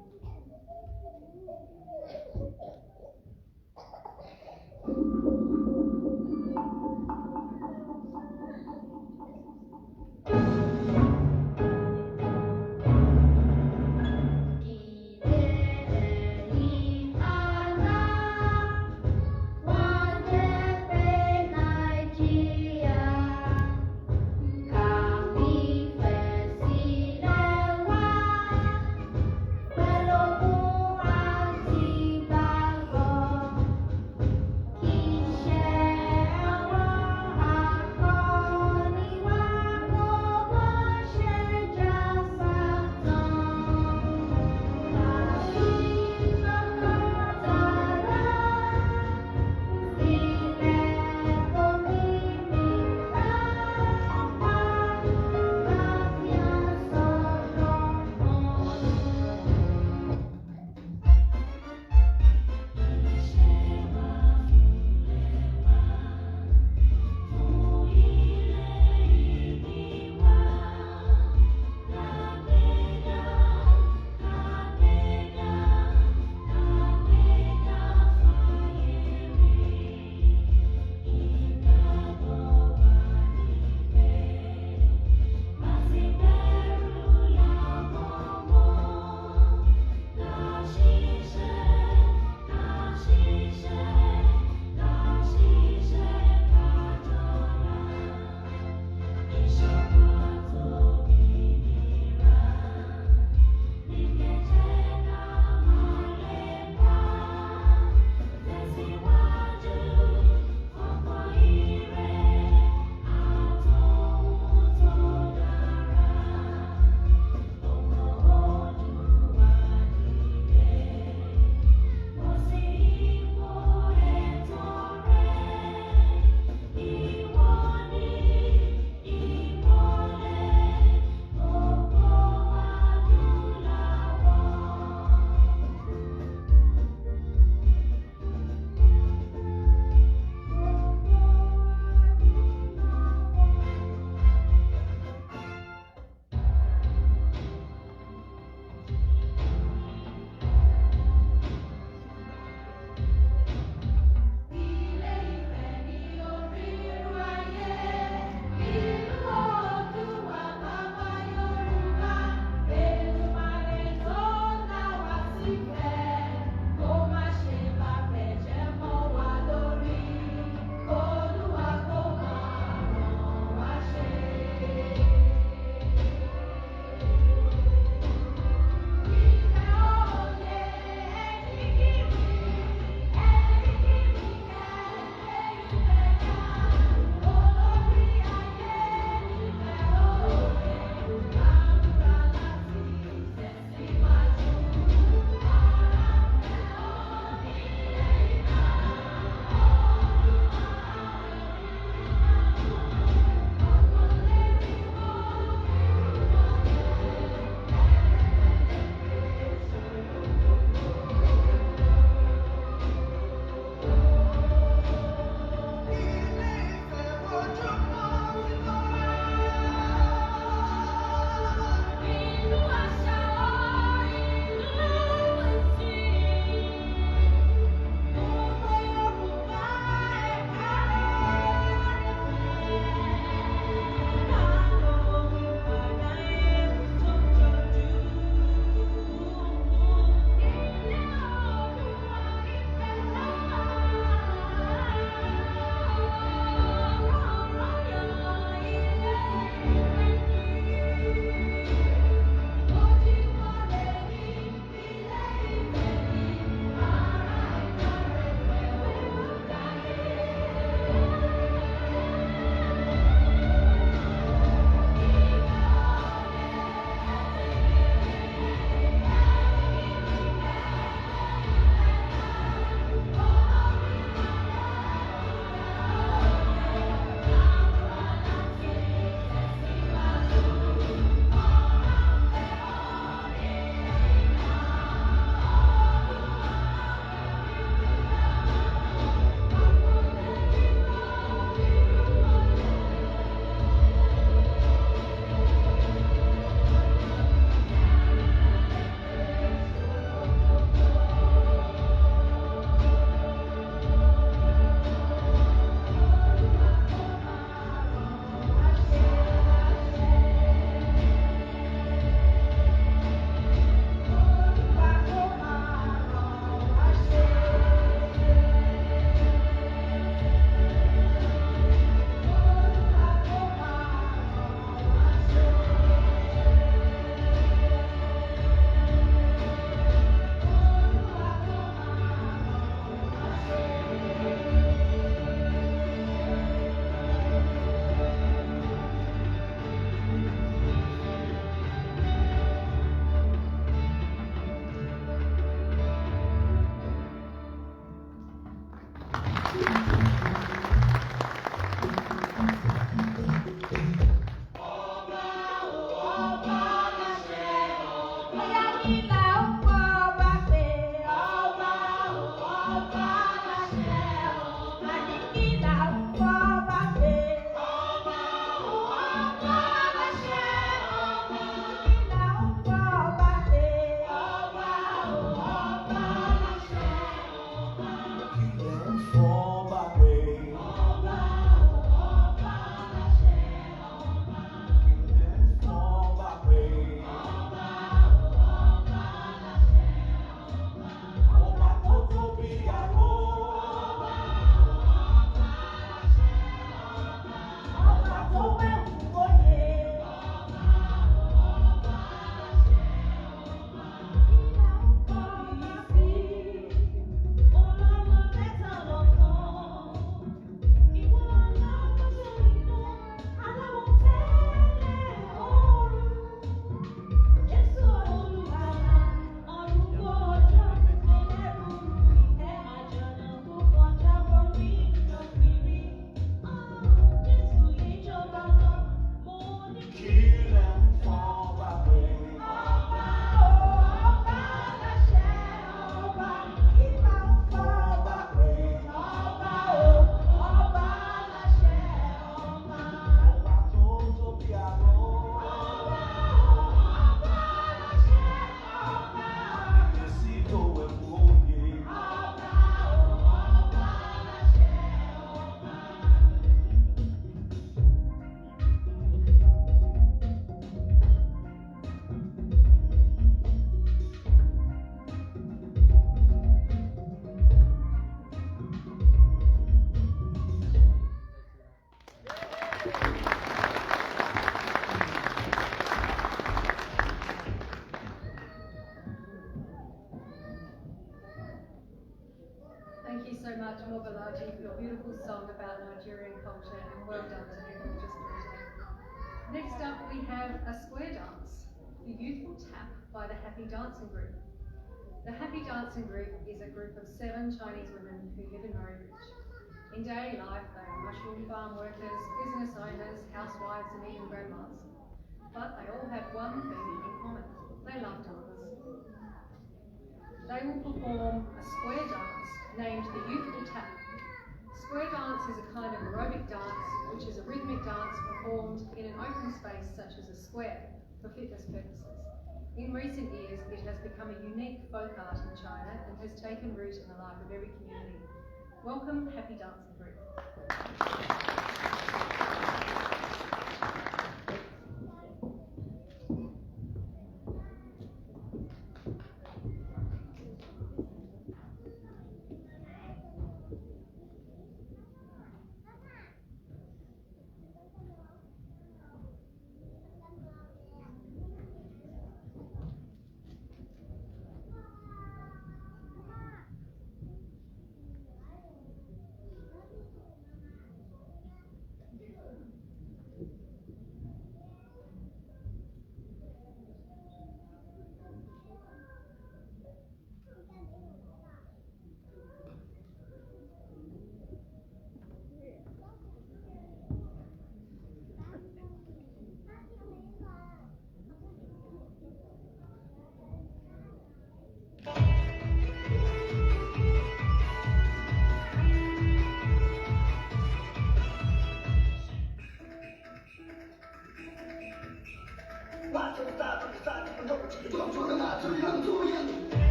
much, Mobolaji, for your beautiful song about Nigerian culture, and well done to the gorgeous daughter. Next up, we have a square dance, the youthful tap by the Happy Dancing Group. The Happy Dancing Group is a group of 7 Chinese women who live in Murray Bridge. In daily life, they are mushroom farm workers, business owners, housewives, and even grandmas. But they all have one thing in common: they love dance. They will perform a square dance named the Youthful Tap. Square dance is a kind of aerobic dance, which is a rhythmic dance performed in an open space such as a square for fitness purposes. In recent years, it has become a unique folk art in China and has taken root in the life of every community. Welcome, Happy Dancing Group.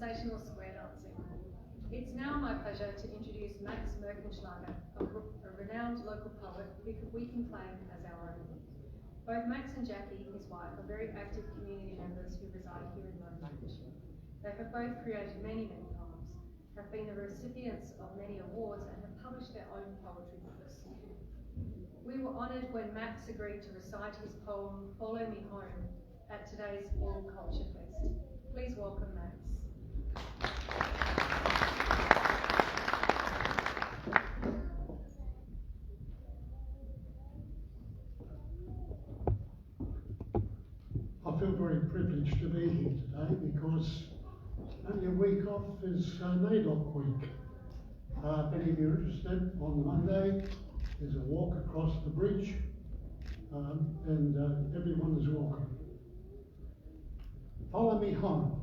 sensational square dancing. It's now my pleasure to introduce Max Merckenschlager, a renowned local poet who we can claim as our own. Both Max and Jackie, his wife, are very active community members who reside here in Mobolaji. They have both created many poems, have been the recipients of many awards, and have published their own poetry books. We were honoured when Max agreed to recite his poem, Follow Me Home, at today's All Culture Fest. Please welcome Max. I feel very privileged to be here today because only a week off is NAIDOC week. If any of you are interested, on Monday there's a walk across the bridge and everyone is welcome. Follow me home.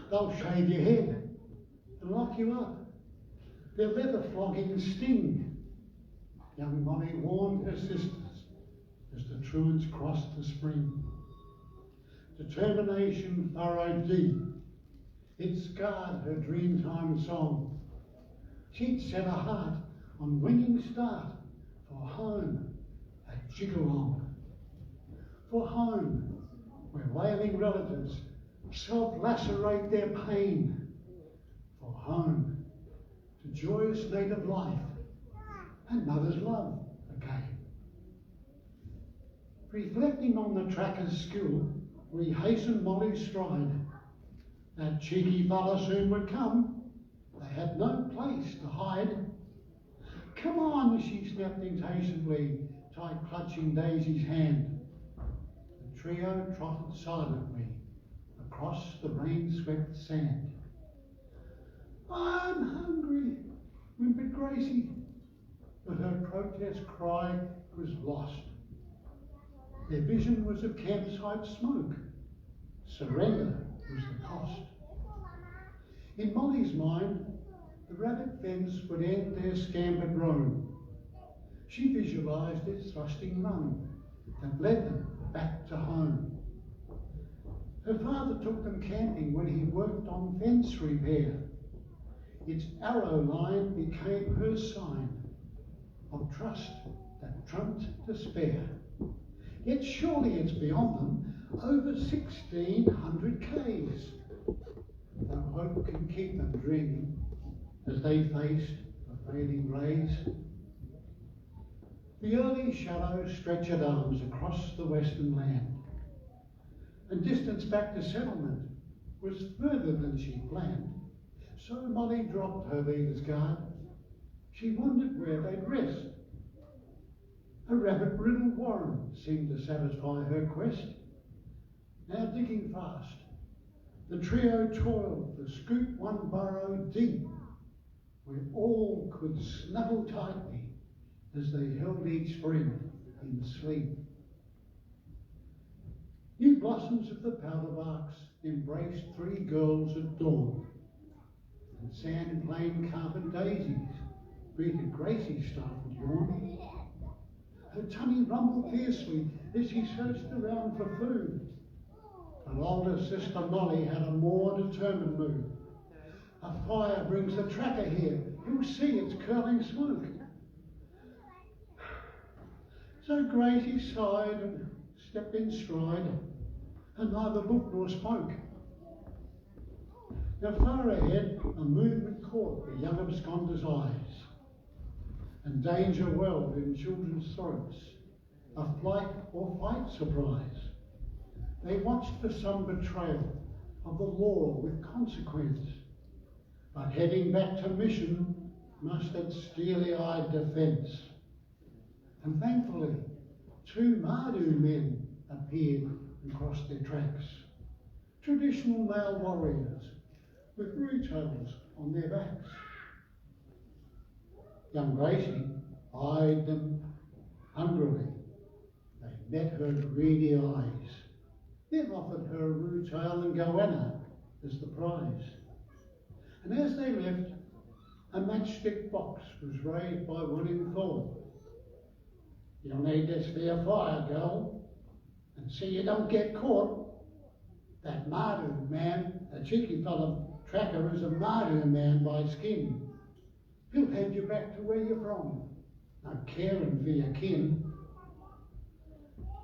They'll shave your head and lock you up. Their leather flogging sting. Young Molly warned her sisters as the truants crossed the spring. Determination furrowed deep. It scarred her dreamtime song. She'd set her heart on winning start for home at Jigalong. For home, where wailing relatives self-lacerate their pain. For home, to joyous native life and mother's love again. Reflecting on the tracker's skill, we hastened Molly's stride. That cheeky fella soon would come. They had no place to hide. Come on, she snapped impatiently, tight clutching Daisy's hand. The trio trotted silently across the rain-swept sand. I'm hungry, whimpered Gracie, but her protest cry was lost. Their vision was of campsite smoke. Surrender was the cost. In Molly's mind, the rabbit fence would end their scampered roam. She visualised its thrusting run that led them back to home. Her father took them camping when he worked on fence repair. Its arrow line became her sign of trust that trumped despair. Yet surely it's beyond them, over 1,600 Ks. Though hope can keep them dreaming as they faced the fading rays. The early shadow stretched arms across the western land, and distance back to settlement was further than she planned. So Molly dropped her leader's guard. She wondered where they'd rest. A rabbit-riddled warren seemed to satisfy her quest. Now digging fast, the trio toiled to scoop one burrow deep, where all could snuggle tightly as they held each friend in sleep. New blossoms of the powderbarks embraced three girls at dawn, and sand plain carpet daisies greeted Gracie's startled yawn. Her tummy rumbled fiercely as she searched around for food. Her older sister Molly had a more determined mood. A fire brings the tracker here. You'll see it's curling smoke. So Gracie sighed and stepped in stride, and neither looked nor spoke. Now far ahead, a movement caught the young absconder's eyes, and danger welled in children's throats, a flight or fight surprise. They watched for some betrayal of the law with consequence, but heading back to mission mustered steely-eyed defence. And thankfully, two Madu men appeared and crossed their tracks, traditional male warriors with rutails on their backs. Young Gracie eyed them hungrily. They met her greedy eyes, then offered her a rutail and goanna as the prize. And as they left, a matchstick box was raised by one in thought. You'll need this for your fire, girl, and see you don't get caught. That Mardu man, a cheeky fellow tracker, is a Mardu man by skin. He'll hand you back to where you're from. No caring for your kin.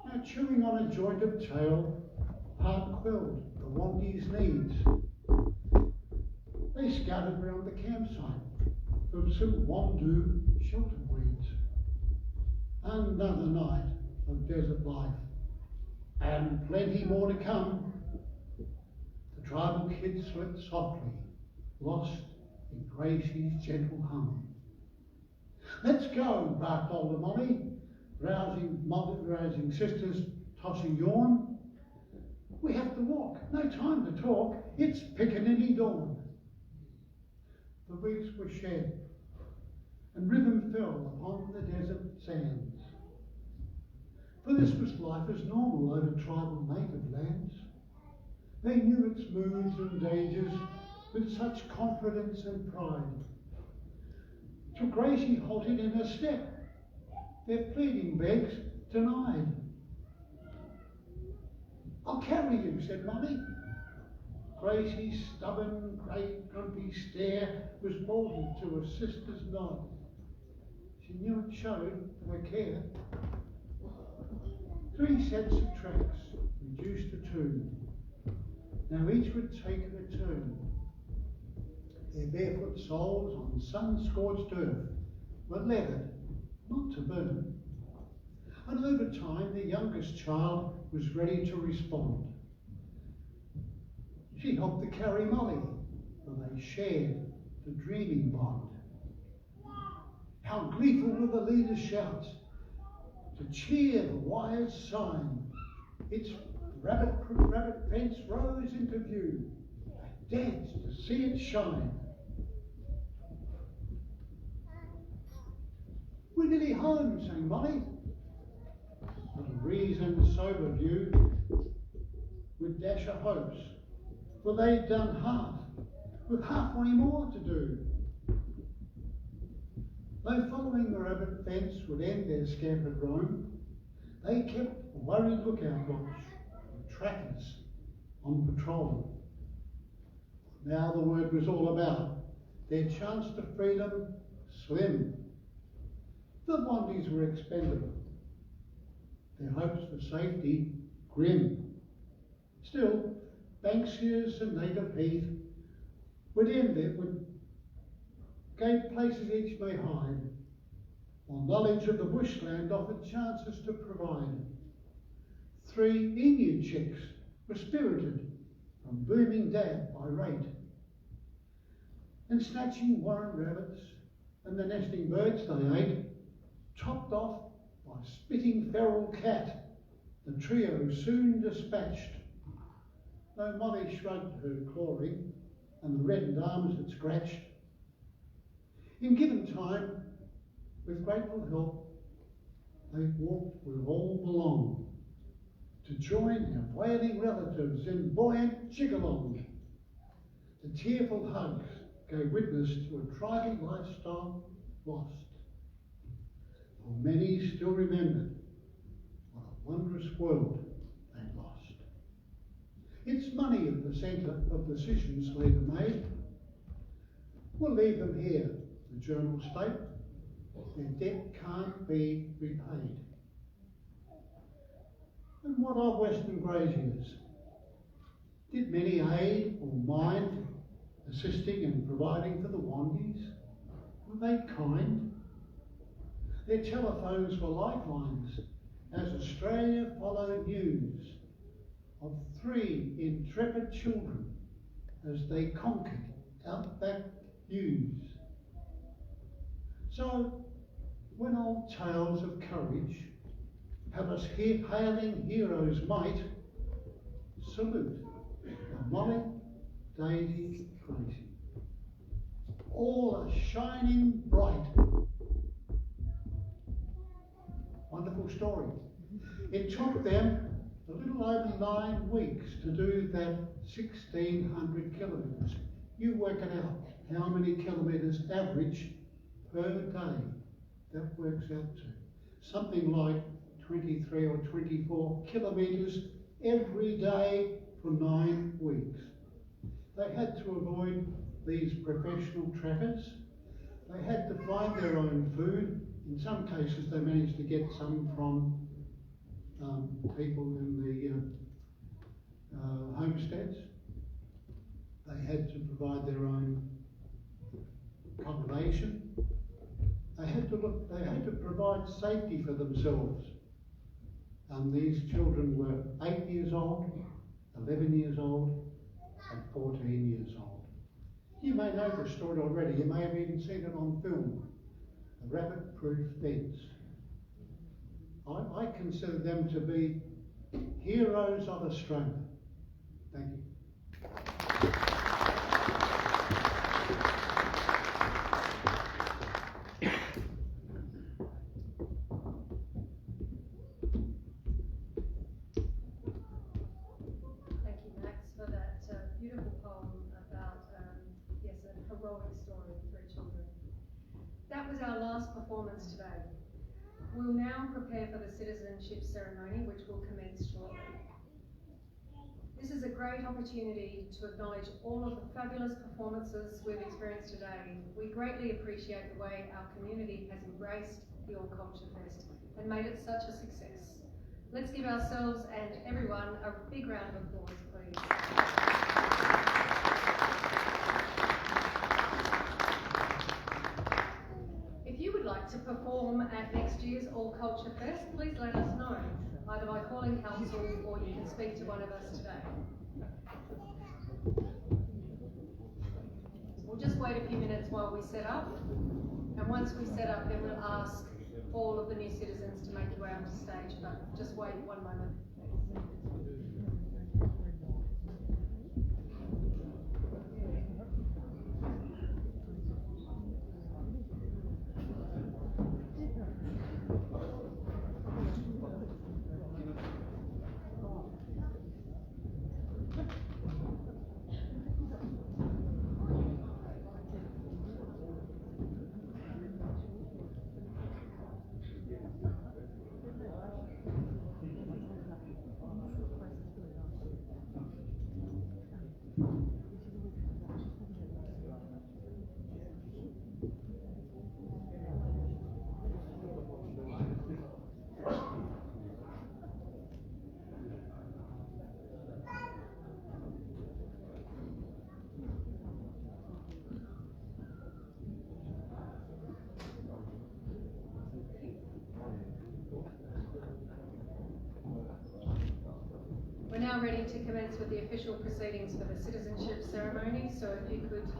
Now chewing on a joint of tail, part quelled the Wandies' needs. They scouted round the campsite for some Wandu shelter weeds. Another night of desert life, and plenty more to come. The tribal kid slipped softly, lost in Gracie's gentle hum. Let's go, barked older Molly, rousing sisters tossing yawn. We have to walk, no time to talk, it's pickaninny dawn. The weeks were shed, and rhythm fell upon the desert sands. For this was life as normal over tribal native lands. They knew its moods and dangers with such confidence and pride. Till Gracie halted in her step, their pleading begs denied. I'll carry you, said Molly. Gracie's stubborn, great, grumpy stare was bolted to her sister's nod. She knew it showed her care. 3 sets of tracks, reduced to 2. Now each would take a turn. Their barefoot soles on sun-scorched earth were leathered, not to burn. And over time, the youngest child was ready to respond. She helped to carry Molly, for they shared the dreaming bond. How gleeful were the leader's shouts to cheer the wire's sign. Its rabbit fence rose into view. They danced to see it shine. We're nearly home, sang Molly. But a reasoned, sober view would dash her hopes, for they'd done half, with halfway more to do. Though following the rabbit fence would end their scampered roam, they kept a worried lookout watch of trackers on patrol. Now the word was all about their chance to freedom slim. The Wandies were expendable, their hopes for safety grim. Still, Banksias and native heath gave places each may hide, while knowledge of the bushland offered chances to provide. 3 emu chicks were spirited from booming dad by rate, and snatching warren rabbits and the nesting birds they ate, topped off by spitting feral cat, the trio soon dispatched. Though Molly shrugged her clawing, and the reddened arms had scratched, in given time, with grateful help, they walked where all belong, to join their wailing relatives in buoyant jigalong. The tearful hugs gave witness to a tribal lifestyle lost. For many still remembered what a wondrous world they'd lost. It's money at the centre of decisions later made. We'll leave them here, the journal state. Their debt can't be repaid. And what of Western graziers? Did many aid or mind assisting and providing for the Wandies? Were they kind? Their telephones were lifelines as Australia followed news of 3 intrepid children as they conquered outback views. So, when old tales of courage have us hailing heroes' might, salute the Molly, Daisy, Gracie. All are shining bright. Wonderful story. It took them a little over 9 weeks to do that 1,600 kilometres. You work it out, how many kilometres average per day that works out to. Something like 23 or 24 kilometres every day for 9 weeks. They had to avoid these professional trappers. They had to find their own food. In some cases, they managed to get some from people in the homesteads. They had to provide their own accommodation. They had to provide safety for themselves. And these children were 8 years old, 11 years old, and 14 years old. You may know the story already. You may have even seen it on film. The rabbit-proof fence. I consider them to be heroes of Australia. Thank you. Thank you, Max, for that beautiful poem about, yes, a heroic story of 3 children. That was our last performance today. We'll now prepare for the citizenship ceremony, which will commence shortly. This is a great opportunity to acknowledge all of the fabulous performances we've experienced today. We greatly appreciate the way our community has embraced the All Culture Fest and made it such a success. Let's give ourselves and everyone a big round of applause, please. If you would like to perform at next year's All Culture Fest, please let us know, either by calling council or you can speak to one of us today. We'll just wait a few minutes while we set up, and once we set up, then we'll ask all of the new citizens to make your way up to stage, but just wait one moment. We're now ready to commence with the official proceedings for the citizenship ceremony. So if you could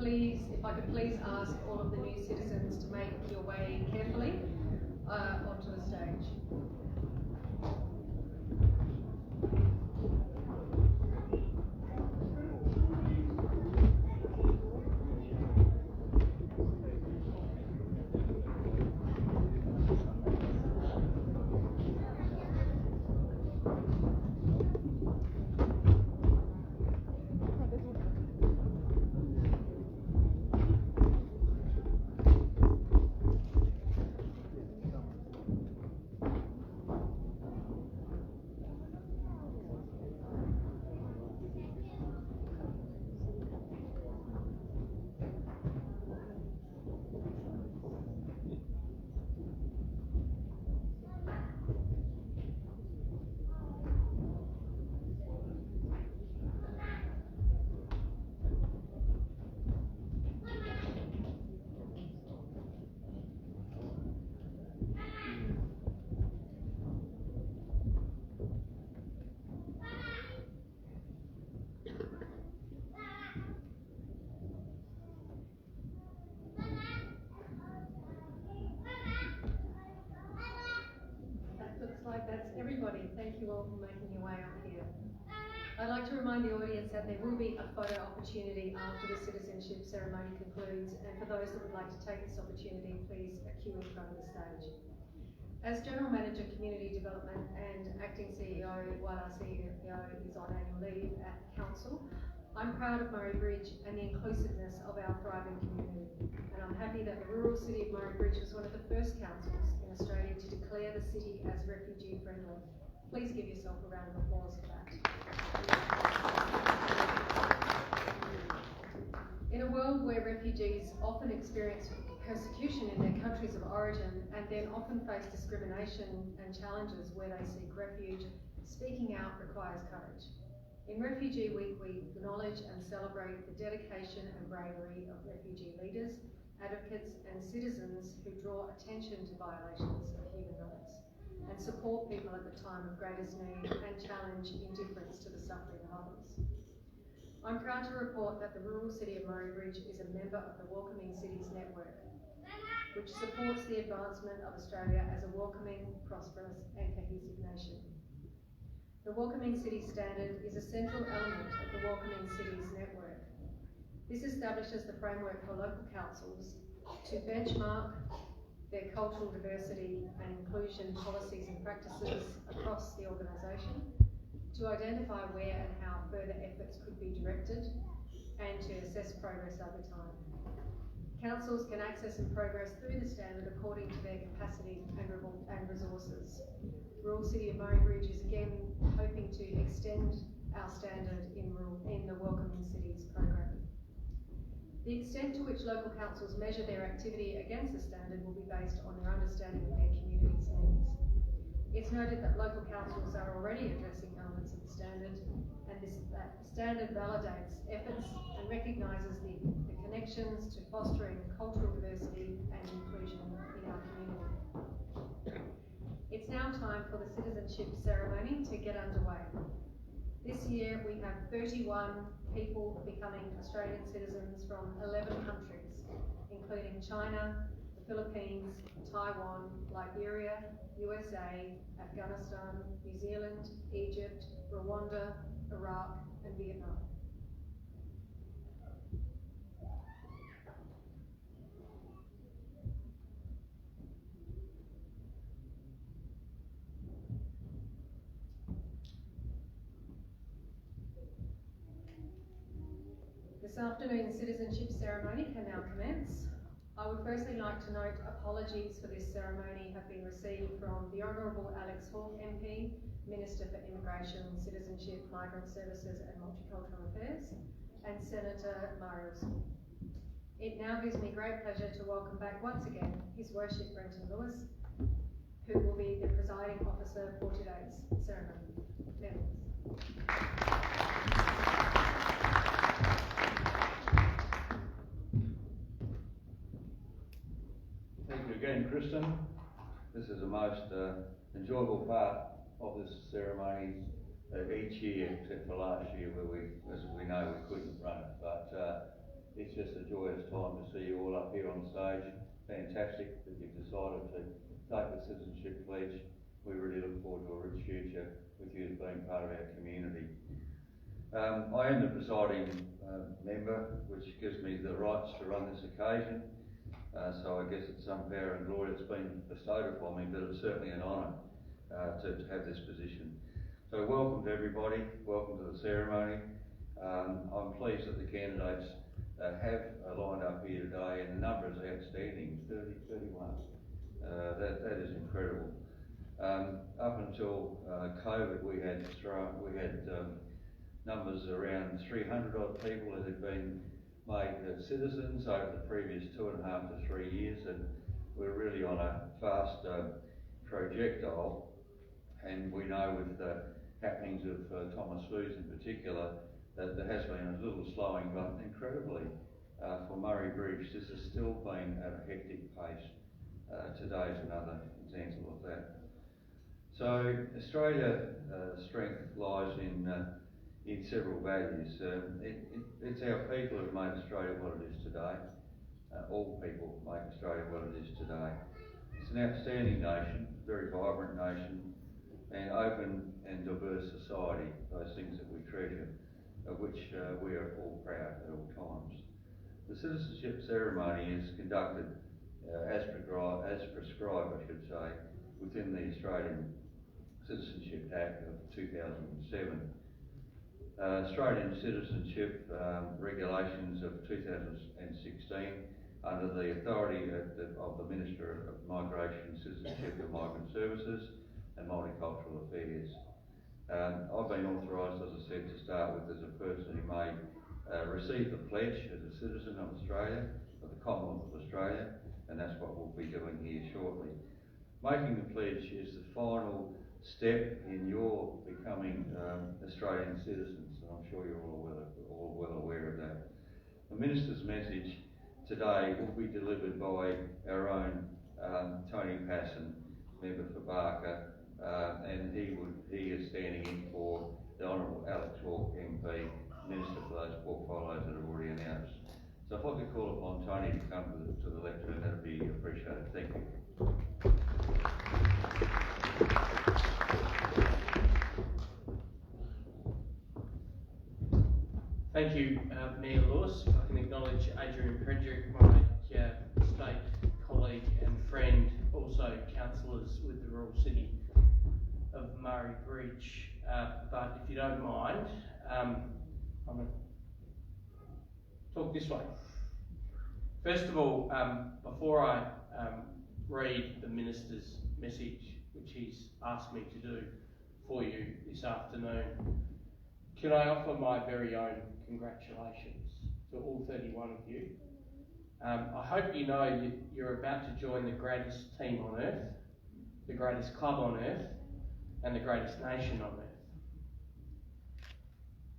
if I could please ask all of the new citizens to make your way carefully onto the stage. That's everybody. Thank you all for making your way up here. I'd like to remind the audience that there will be a photo opportunity after the citizenship ceremony concludes, and for those that would like to take this opportunity, please queue in front of the stage. As General Manager Community Development and Acting CEO while our CEO is on annual leave at Council, I'm proud of Murray Bridge and the inclusiveness of our thriving community, and I'm happy that the rural city of Murray Bridge was one of the first councils in Australia to declare the city as refugee friendly. Please give yourself a round of applause for that. In a world where refugees often experience persecution in their countries of origin and then often face discrimination and challenges where they seek refuge, speaking out requires courage. In Refugee Week, we acknowledge and celebrate the dedication and bravery of refugee leaders, advocates and citizens who draw attention to violations of human rights and support people at the time of greatest need and challenge indifference to the suffering of others. I'm proud to report that the rural city of Murray Bridge is a member of the Welcoming Cities Network, which supports the advancement of Australia as a welcoming, prosperous and cohesive nation. The Welcoming Cities Standard is a central element of the Welcoming Cities Network. This establishes the framework for local councils to benchmark their cultural diversity and inclusion policies and practices across the organisation, to identify where and how further efforts could be directed, and to assess progress over time. Councils can access and progress through the standard according to their capacity and resources. Rural City of Murray Bridge is again hoping to extend our standard in the Welcoming Cities program. The extent to which local councils measure their activity against the standard will be based on their understanding of their community's needs. It's noted that local councils are already addressing elements of the standard, and that standard validates efforts and recognises the connections to fostering cultural diversity and inclusion in our community. It's now time for the citizenship ceremony to get underway. This year we have 31 people becoming Australian citizens from 11 countries, including China, the Philippines, Taiwan, Liberia, USA, Afghanistan, New Zealand, Egypt, Rwanda, Iraq and Vietnam. This afternoon's citizenship ceremony can now commence. I would firstly like to note apologies for this ceremony have been received from the Honourable Alex Hawke MP, Minister for Immigration, Citizenship, Migrant Services and Multicultural Affairs, and Senator Mario Snow. It now gives me great pleasure to welcome back once again His Worship Brenton Lewis, who will be the presiding officer for today's ceremony. Thank you again, Kristen. This is the most enjoyable part of this ceremony each year, except for last year where as we know, we couldn't run it. But it's just a joyous time to see you all up here on stage. Fantastic that you've decided to take the Citizenship Pledge. We really look forward to a rich future with you as being part of our community. I am the presiding member, which gives me the rights to run this occasion. So I guess it's some power and glory that's been bestowed upon me, but it's certainly an honour to have this position. So welcome to everybody, welcome to the ceremony. I'm pleased that the candidates have lined up here today, and the number is outstanding, 31. That is incredible. Up until COVID, we had numbers around 300 odd people that had been made citizens over the previous 2.5 to 3 years, and we're really on a fast projectile. And we know with the happenings of Thomas Foos in particular that there has been a little slowing, but incredibly for Murray Bridge, this has still been at a hectic pace. Today is another example of that. So Australia's strength lies in several values. It's our people who have made Australia what it is today. All people make Australia what it is today. It's an outstanding nation, very vibrant nation, and open and diverse society, those things that we treasure, of which we are all proud at all times. The citizenship ceremony is conducted as prescribed, I should say, within the Australian Citizenship Act of 2007. Australian Citizenship Regulations of 2016, under the authority of the Minister of Migration, Citizenship and Migrant Services, and Multicultural Affairs. I've been authorised, as I said, to start with as a person who may receive the pledge as a citizen of Australia, of the Commonwealth of Australia, and that's what we'll be doing here shortly. Making the pledge is the final step in your becoming Australian citizens, and I'm sure you're all well aware of that. The Minister's message today will be delivered by our own Tony Passon, member for Barker, and he is standing in for the Honourable Alex Hawke MP, Minister for those portfolios that are already announced. So if I could call upon Tony to come to the lectern, that would be appreciated. Thank you. Thank you, Mayor Lewis. I can acknowledge Adrian Predrick, my state colleague and friend, also councillors with the Rural City of Murray Bridge. But if you don't mind, I'm going to talk this way. First of all, before I read the Minister's message, which he's asked me to do for you this afternoon, can I offer my very own congratulations to all 31 of you. I hope you know you're about to join the greatest team on earth, the greatest club on earth, and the greatest nation on earth.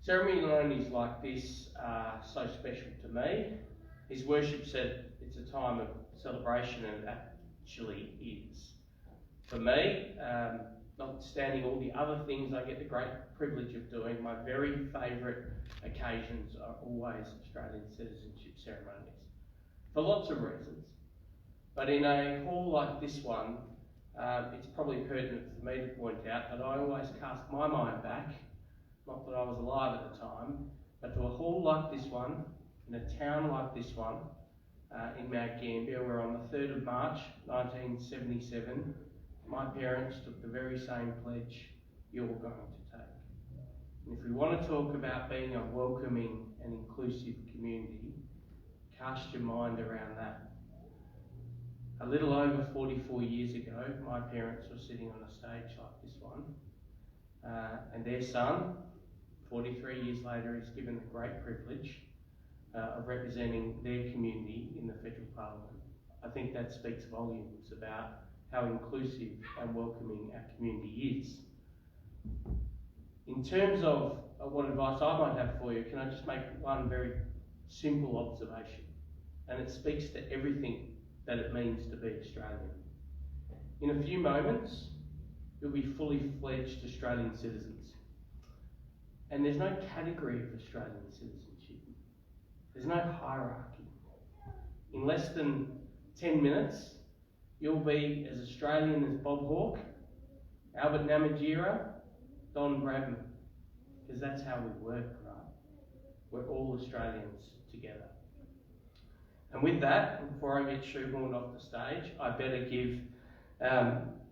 Ceremonies like this are so special to me. His Worship said it's a time of celebration, and it actually is. For me, notwithstanding all the other things I get the great privilege of doing, my very favourite occasions are always Australian citizenship ceremonies, for lots of reasons. But in a hall like this one, it's probably pertinent for me to point out that I always cast my mind back, not that I was alive at the time, but to a hall like this one, in a town like this one, in Mount Gambier, where on the 3rd of March 1977, my parents took the very same pledge you're going to take. And if we want to talk about being a welcoming and inclusive community, cast your mind around that. A little over 44 years ago, my parents were sitting on a stage like this one, and their son, 43 years later, is given the great privilege of representing their community in the federal parliament. I think that speaks volumes about how inclusive and welcoming our community is. In terms of what advice I might have for you, can I just make one very simple observation? And it speaks to everything that it means to be Australian. In a few moments, you'll be fully fledged Australian citizens. And there's no category of Australian citizenship. There's no hierarchy. In less than 10 minutes, you'll be as Australian as Bob Hawke, Albert Namatjira, Don Bradman, because that's how we work, right? We're all Australians together. And with that, before I get shoehorned off the stage, I better give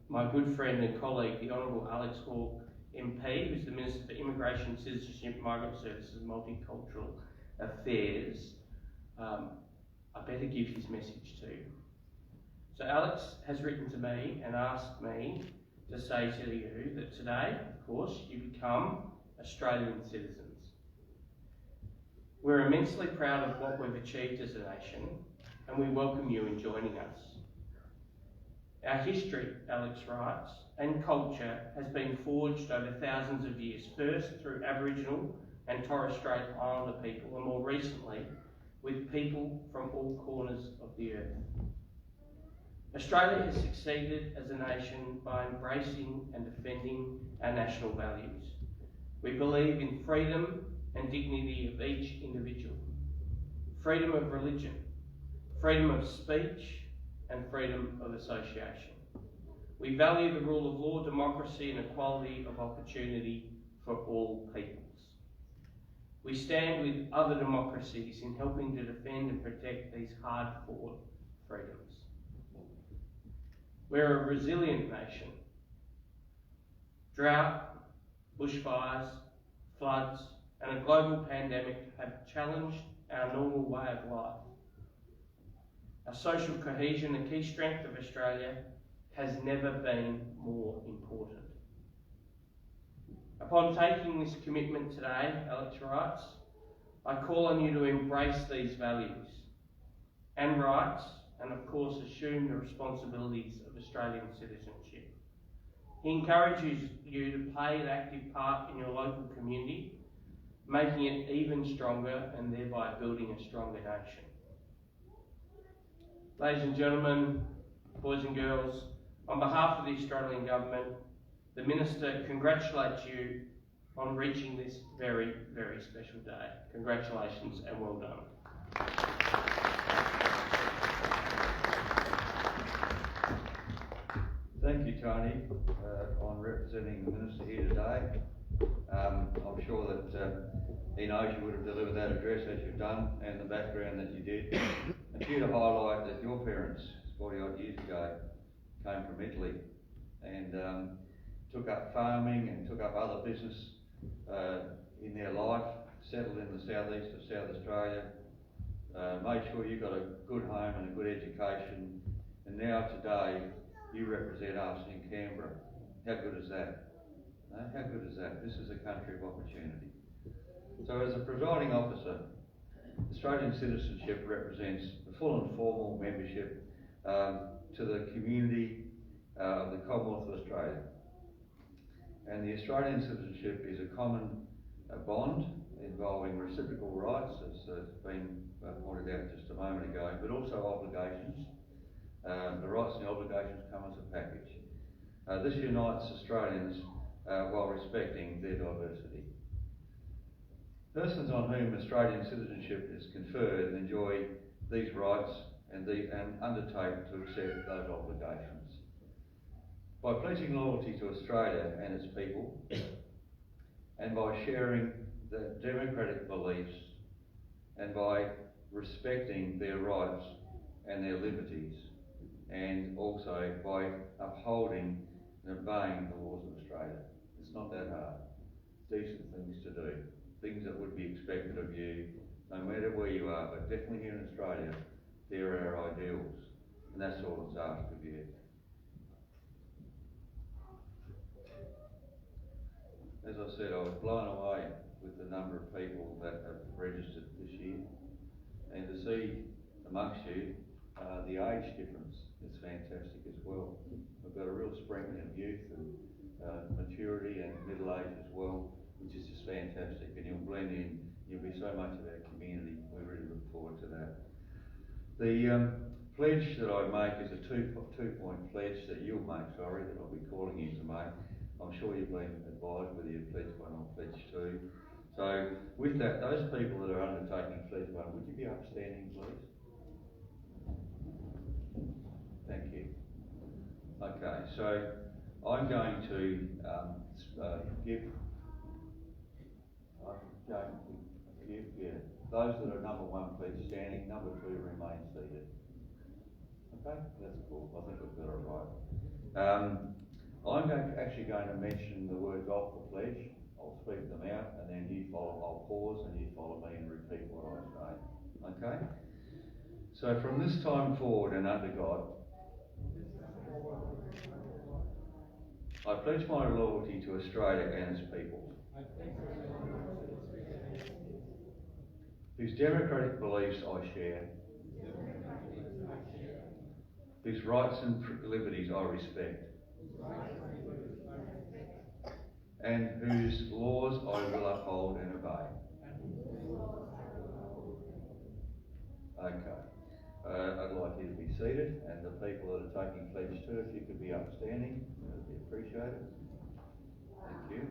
my good friend and colleague, the Honourable Alex Hawke MP, who's the Minister for Immigration, Citizenship, Migrant Services and Multicultural Affairs, I better give his message to you. So Alex has written to me and asked me to say to you that today, of course, you become Australian citizens. We're immensely proud of what we've achieved as a nation, and we welcome you in joining us. Our history, Alex writes, and culture has been forged over thousands of years, first through Aboriginal and Torres Strait Islander people, and more recently with people from all corners of the earth. Australia has succeeded as a nation by embracing and defending our national values. We believe in freedom and dignity of each individual, freedom of religion, freedom of speech, and freedom of association. We value the rule of law, democracy, and equality of opportunity for all peoples. We stand with other democracies in helping to defend and protect these hard-fought freedoms. We're a resilient nation. Drought, bushfires, floods, and a global pandemic have challenged our normal way of life. Our social cohesion, a key strength of Australia, has never been more important. Upon taking this commitment today, electorates, I call on you to embrace these values and rights, and of course assume the responsibilities of Australian citizenship. He encourages you to play an active part in your local community, making it even stronger and thereby building a stronger nation. Ladies and gentlemen, boys and girls, on behalf of the Australian Government, the Minister congratulates you on reaching this very, very special day. Congratulations and well done. Thank you, Tony, on representing the Minister here today. I'm sure that he knows you would have delivered that address as you've done and the background that you did. And here to highlight that your parents, 40 odd years ago, came from Italy and took up farming and took up other business in their life, settled in the southeast of South Australia, made sure you got a good home and a good education, and now today you represent us in Canberra. How good is that? How good is that? This is a country of opportunity. So as a presiding officer, Australian citizenship represents the full and formal membership to the community of the Commonwealth of Australia. And the Australian citizenship is a common bond involving reciprocal rights, as has been pointed out just a moment ago, but also obligations. The rights and the obligations come as a package. This unites Australians while respecting their diversity. Persons on whom Australian citizenship is conferred enjoy these rights and undertake to accept those obligations. By pledging loyalty to Australia and its people, and by sharing the democratic beliefs, and by respecting their rights and their liberties, and also by upholding and obeying the laws of Australia. It's not that hard. Decent things to do. Things that would be expected of you, no matter where you are, but definitely here in Australia, they're our ideals. And that's all that's asked of you. As I said, I was blown away with the number of people that have registered this year. And to see amongst you the age difference is fantastic as well. We've got a real sprinkling of youth and maturity and middle age as well, which is just fantastic. And you'll blend in, you'll be so much of our community. We really look forward to that. The pledge that I make is a two-point pledge that you'll make, that I'll be calling you to make. I'm sure you've been advised whether you pledge one or pledge two. So with that, those people that are undertaking pledge one, would you be upstanding, please? Thank you. Okay, so I'm going to give those that are number one pledge standing, number two remain seated. Okay, that's cool. I think we've got it right. I'm actually going to mention the words of the pledge. I'll speak them out, and then you follow. I'll pause, and you follow me and repeat what I say. Okay. So from this time forward, and under God, I pledge my loyalty to Australia and its people, whose democratic beliefs I share, whose rights and liberties I respect, and whose laws I will uphold and obey. Okay. I'd like you to be seated, and the people that are taking pledge too, if you could be upstanding, that would be appreciated. Thank you.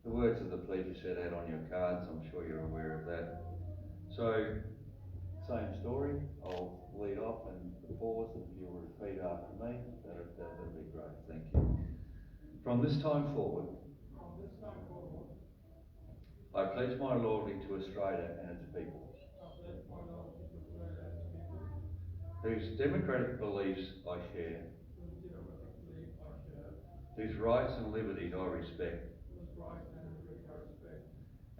The words of the pledge are set out on your cards. I'm sure you're aware of that. So, same story. I'll lead off and pause, and if you'll repeat after me, that'd be great. Thank you. From this time forward, I pledge my loyalty to Australia and its people, whose democratic beliefs I share, whose rights and liberties I respect,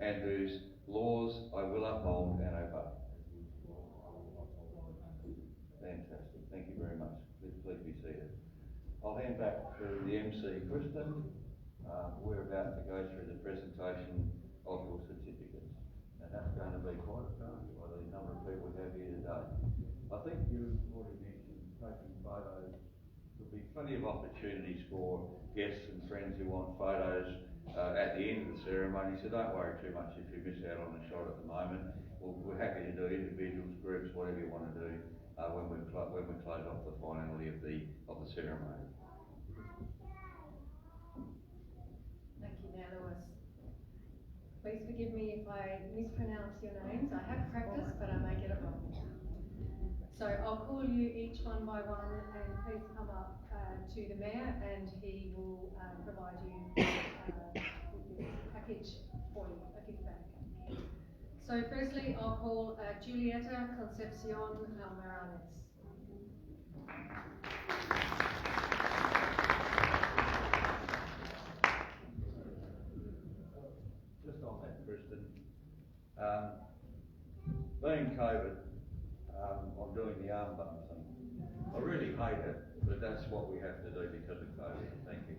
and whose laws I will uphold and obey. I'll hand back to the MC, Kristen. We're about to go through the presentation of your certificates, and that's going to be quite a task by the number of people we have here today. I think you already mentioned taking photos. There'll be plenty of opportunities for guests and friends who want photos at the end of the ceremony, so don't worry too much if you miss out on a shot at the moment. We're happy to do individuals, groups, whatever you want to do when we close off the finality of the ceremony. Thank you, now Lewis. Please forgive me if I mispronounce your names. I have practiced, but I may get it wrong. So I'll call you each one by one, and please come up to the Mayor, and he will provide you with this package for you, a gift bag. So firstly, I'll call Julieta Concepcion Almeranes. Just on that, Kristen, being COVID, I'm doing the arm button thing. I really hate it, but that's what we have to do because of COVID. Thank you.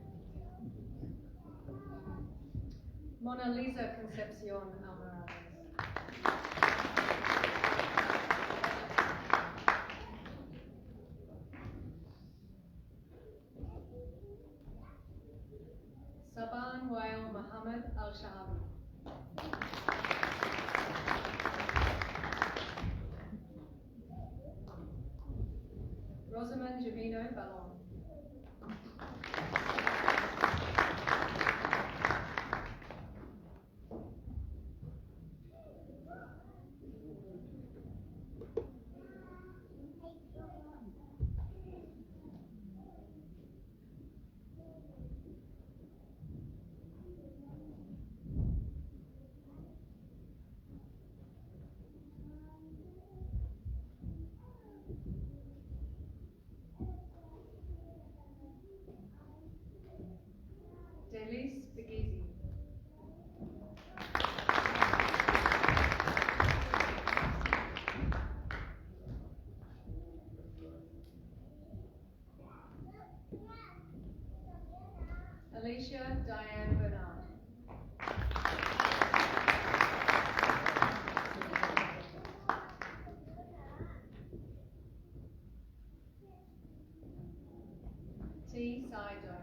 Mona Lisa Concepcion Almeranes. Saban Wael Mohammed Al-Shahabi. Rosamond Javino Ballon. Delis Begizi. Alicia Diane Bernard. T. Saido.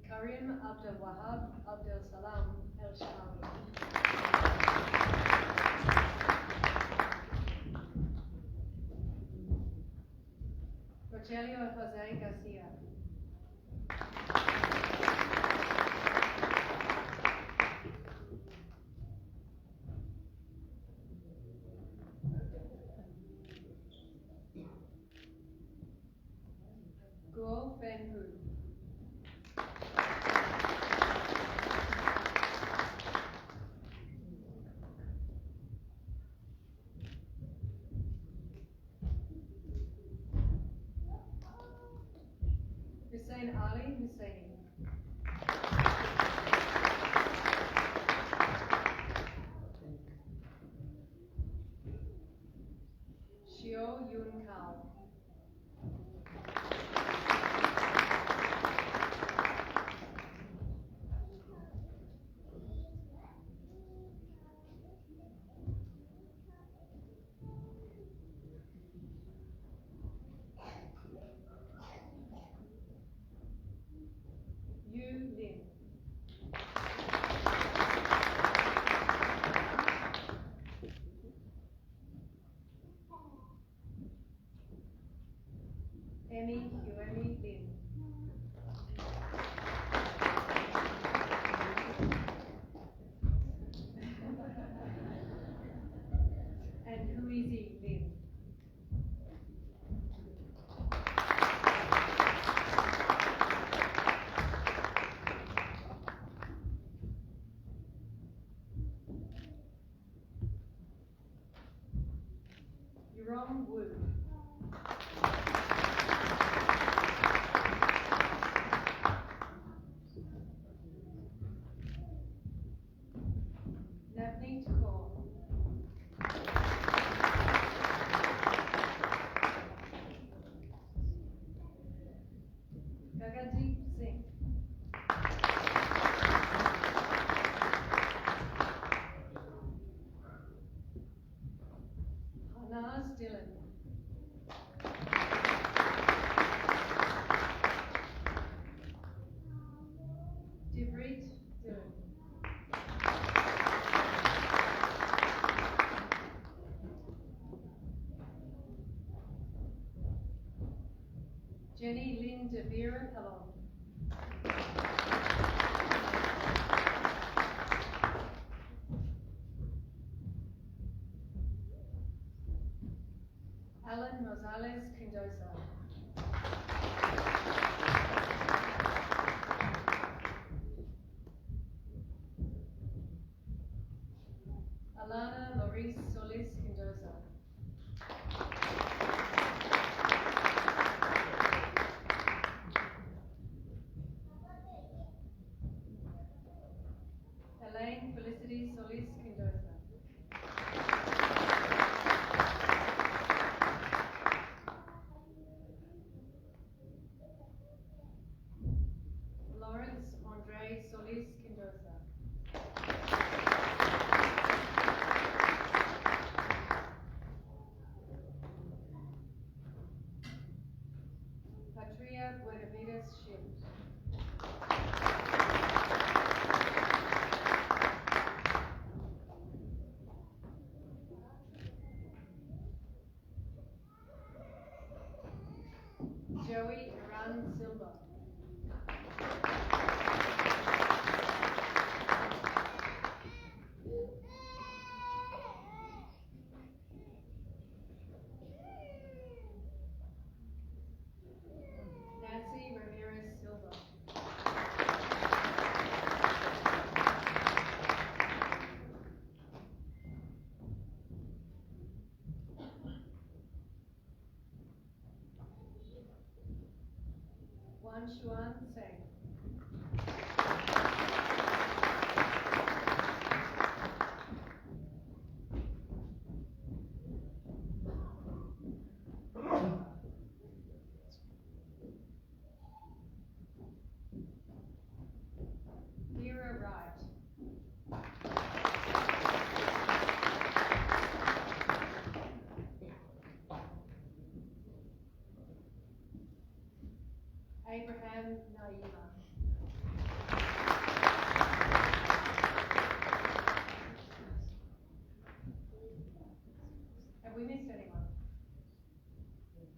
Karim Abdel Wahab Abdel Salam El Shahabi. Rogelio Jose Garcia. Guo Ben Hu. Hussein Ali Husseini. Xiao Yun Kao. Yu Lin. Emi Yuemi Lin. And Huizi Lin. Yurong Wu. Pragati Singh. Hanaz Dylan. Divrit Dylan. Jenny Lynn De Vera Pelon. Alan Rosales Quindosa. Alana Maurice Solis Quindosa. Elaine Felicity Solis Quindosa. Lawrence Andre Solis Quindosa. Patria Buenavides Shields. Joey Iran Silva. Nancy Ramirez Silva. Wan Xuan Seng. Vera Wright. Abraham Naima. Have we missed anyone?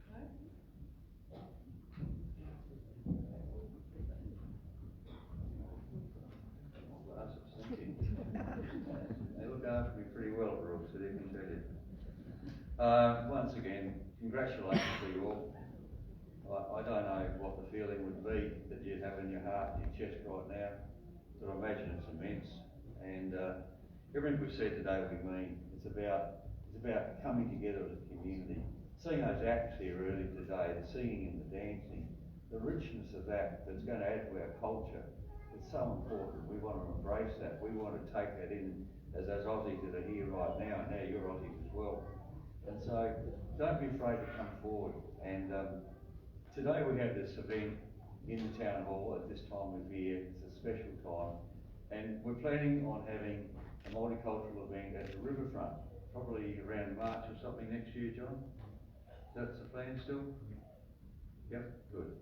No? They look after me pretty well, Rural City, I can tell you. Once again, congratulations to you all. I don't know what the feeling would be that you'd have in your heart and your chest right now, but I imagine it's immense. And everything we've said today we mean. It's about coming together as a community, seeing those acts here early today, the singing and the dancing, the richness of that's going to add to our culture. It's so important. We want to embrace that. We want to take that in as those Aussies that are here right now, and now you're Aussies as well. And so don't be afraid to come forward. And today we have this event in the town hall at this time of year. It's a special time, and we're planning on having a multicultural event at the riverfront, probably around March or something next year, John. That's the plan still? Yep, good.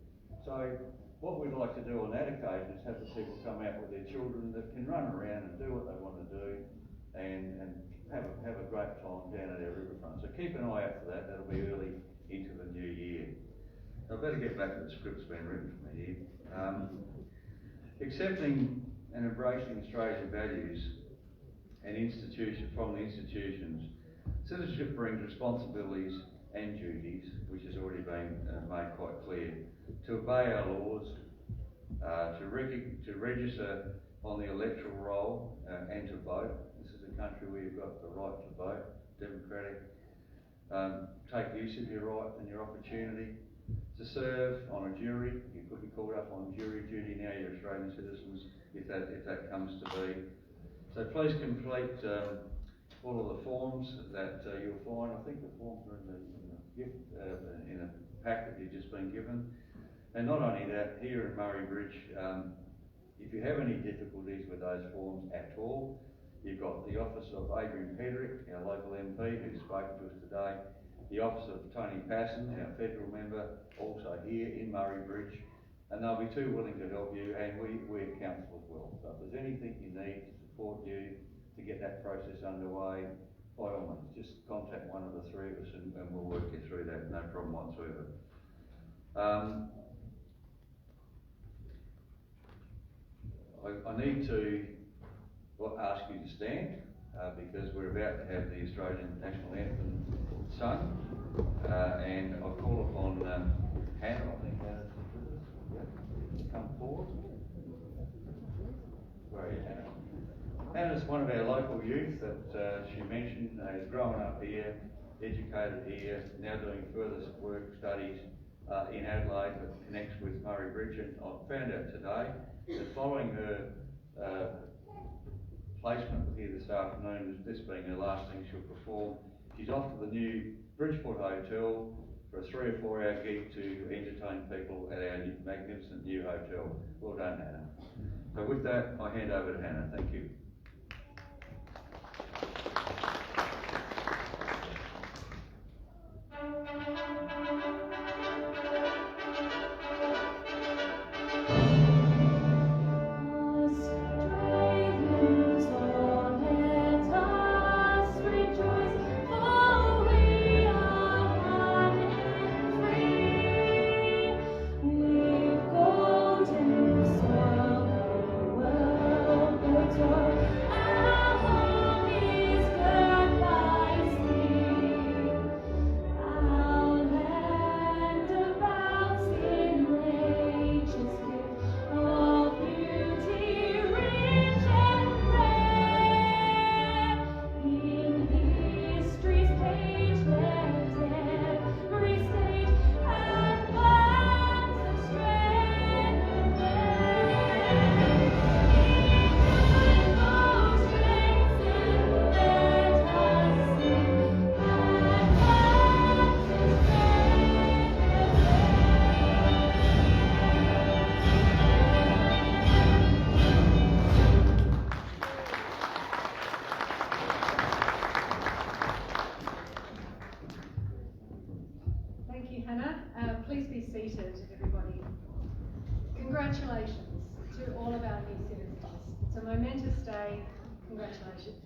So what we'd like to do on that occasion is have the people come out with their children that can run around and do what they want to do and have a great time down at our riverfront. So keep an eye out for that. That'll be early into the new year. I better get back to the script's been written for me here. Accepting and embracing Australian values and from the institutions, citizenship brings responsibilities and duties, which has already been made quite clear, to obey our laws, to register on the electoral roll and to vote. This is a country where you've got the right to vote, democratic. Take use of your right and your opportunity to serve on a jury. You could be called up on jury duty now. You're Australian citizens if that comes to be. So please complete all of the forms that you'll find. I think the forms are in the gift in a pack that you've just been given. And not only that, here in Murray Bridge, if you have any difficulties with those forms at all, you've got the office of Adrian Pederick, our local MP, who's spoken to us today, the office of Tony Passon, our federal member, also here in Murray Bridge, and they'll be too willing to help you, and we're council as well. So if there's anything you need to support you to get that process underway, by all means, just contact one of the three of us and we'll work you through that, no problem whatsoever. I need to ask you to stand because we're about to have the Australian National Anthem sung, and I'll call upon Hannah, I think Hannah's with us, yeah, to come forward. Where are you, Hannah? Hannah's one of our local youth that she mentioned has grown up here, educated here, now doing further work studies in Adelaide that connects with Murray Bridge, and I found out today that following her placement here this afternoon, this being her last thing she'll perform, she's off to the new Bridgeport Hotel for a 3 or 4 hour gig to entertain people at our magnificent new hotel. Well done, Hannah. So with that, I hand over to Hannah. Thank you. Congratulations to all of our new citizens. It's a momentous day. Congratulations.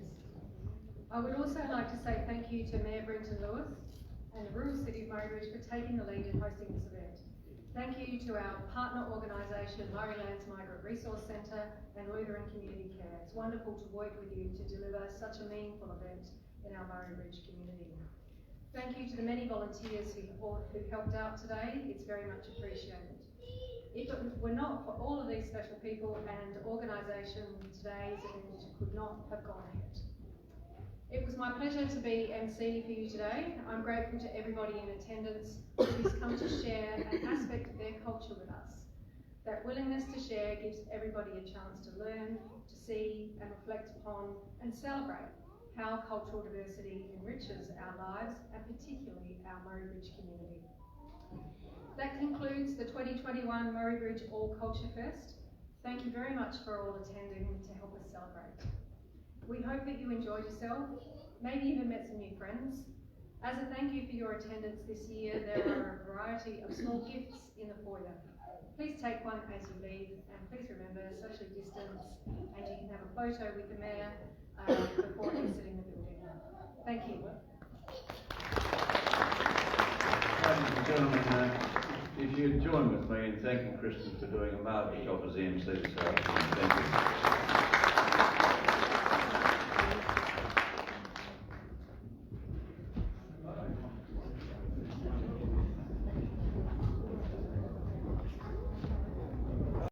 I would also like to say thank you to Mayor Brenton Lewis and the rural city of Murray Bridge for taking the lead in hosting this event. Thank you to our partner organisation, Murraylands Migrant Resource Centre and Lutheran Community Care. It's wonderful to work with you to deliver such a meaningful event in our Murray Bridge community. Thank you to the many volunteers who helped out today. It's very much appreciated. If it were not for all of these special people and organisation, today's event could not have gone ahead. It was my pleasure to be MC for you today. I'm grateful to everybody in attendance who's come to share an aspect of their culture with us. That willingness to share gives everybody a chance to learn, to see and reflect upon and celebrate how cultural diversity enriches our lives and particularly our Murray Bridge community. That concludes the 2021 Murray Bridge All Culture Fest. Thank you very much for all attending to help us celebrate. We hope that you enjoyed yourself, maybe even met some new friends. As a thank you for your attendance this year, there are a variety of small gifts in the foyer. Please take one as you leave, and please remember social distance, and you can have a photo with the Mayor before exiting the building. Thank you. Ladies and gentlemen, if you'd join with me in thanking Kristen for doing a marvellous job as the MC this afternoon. Thank you.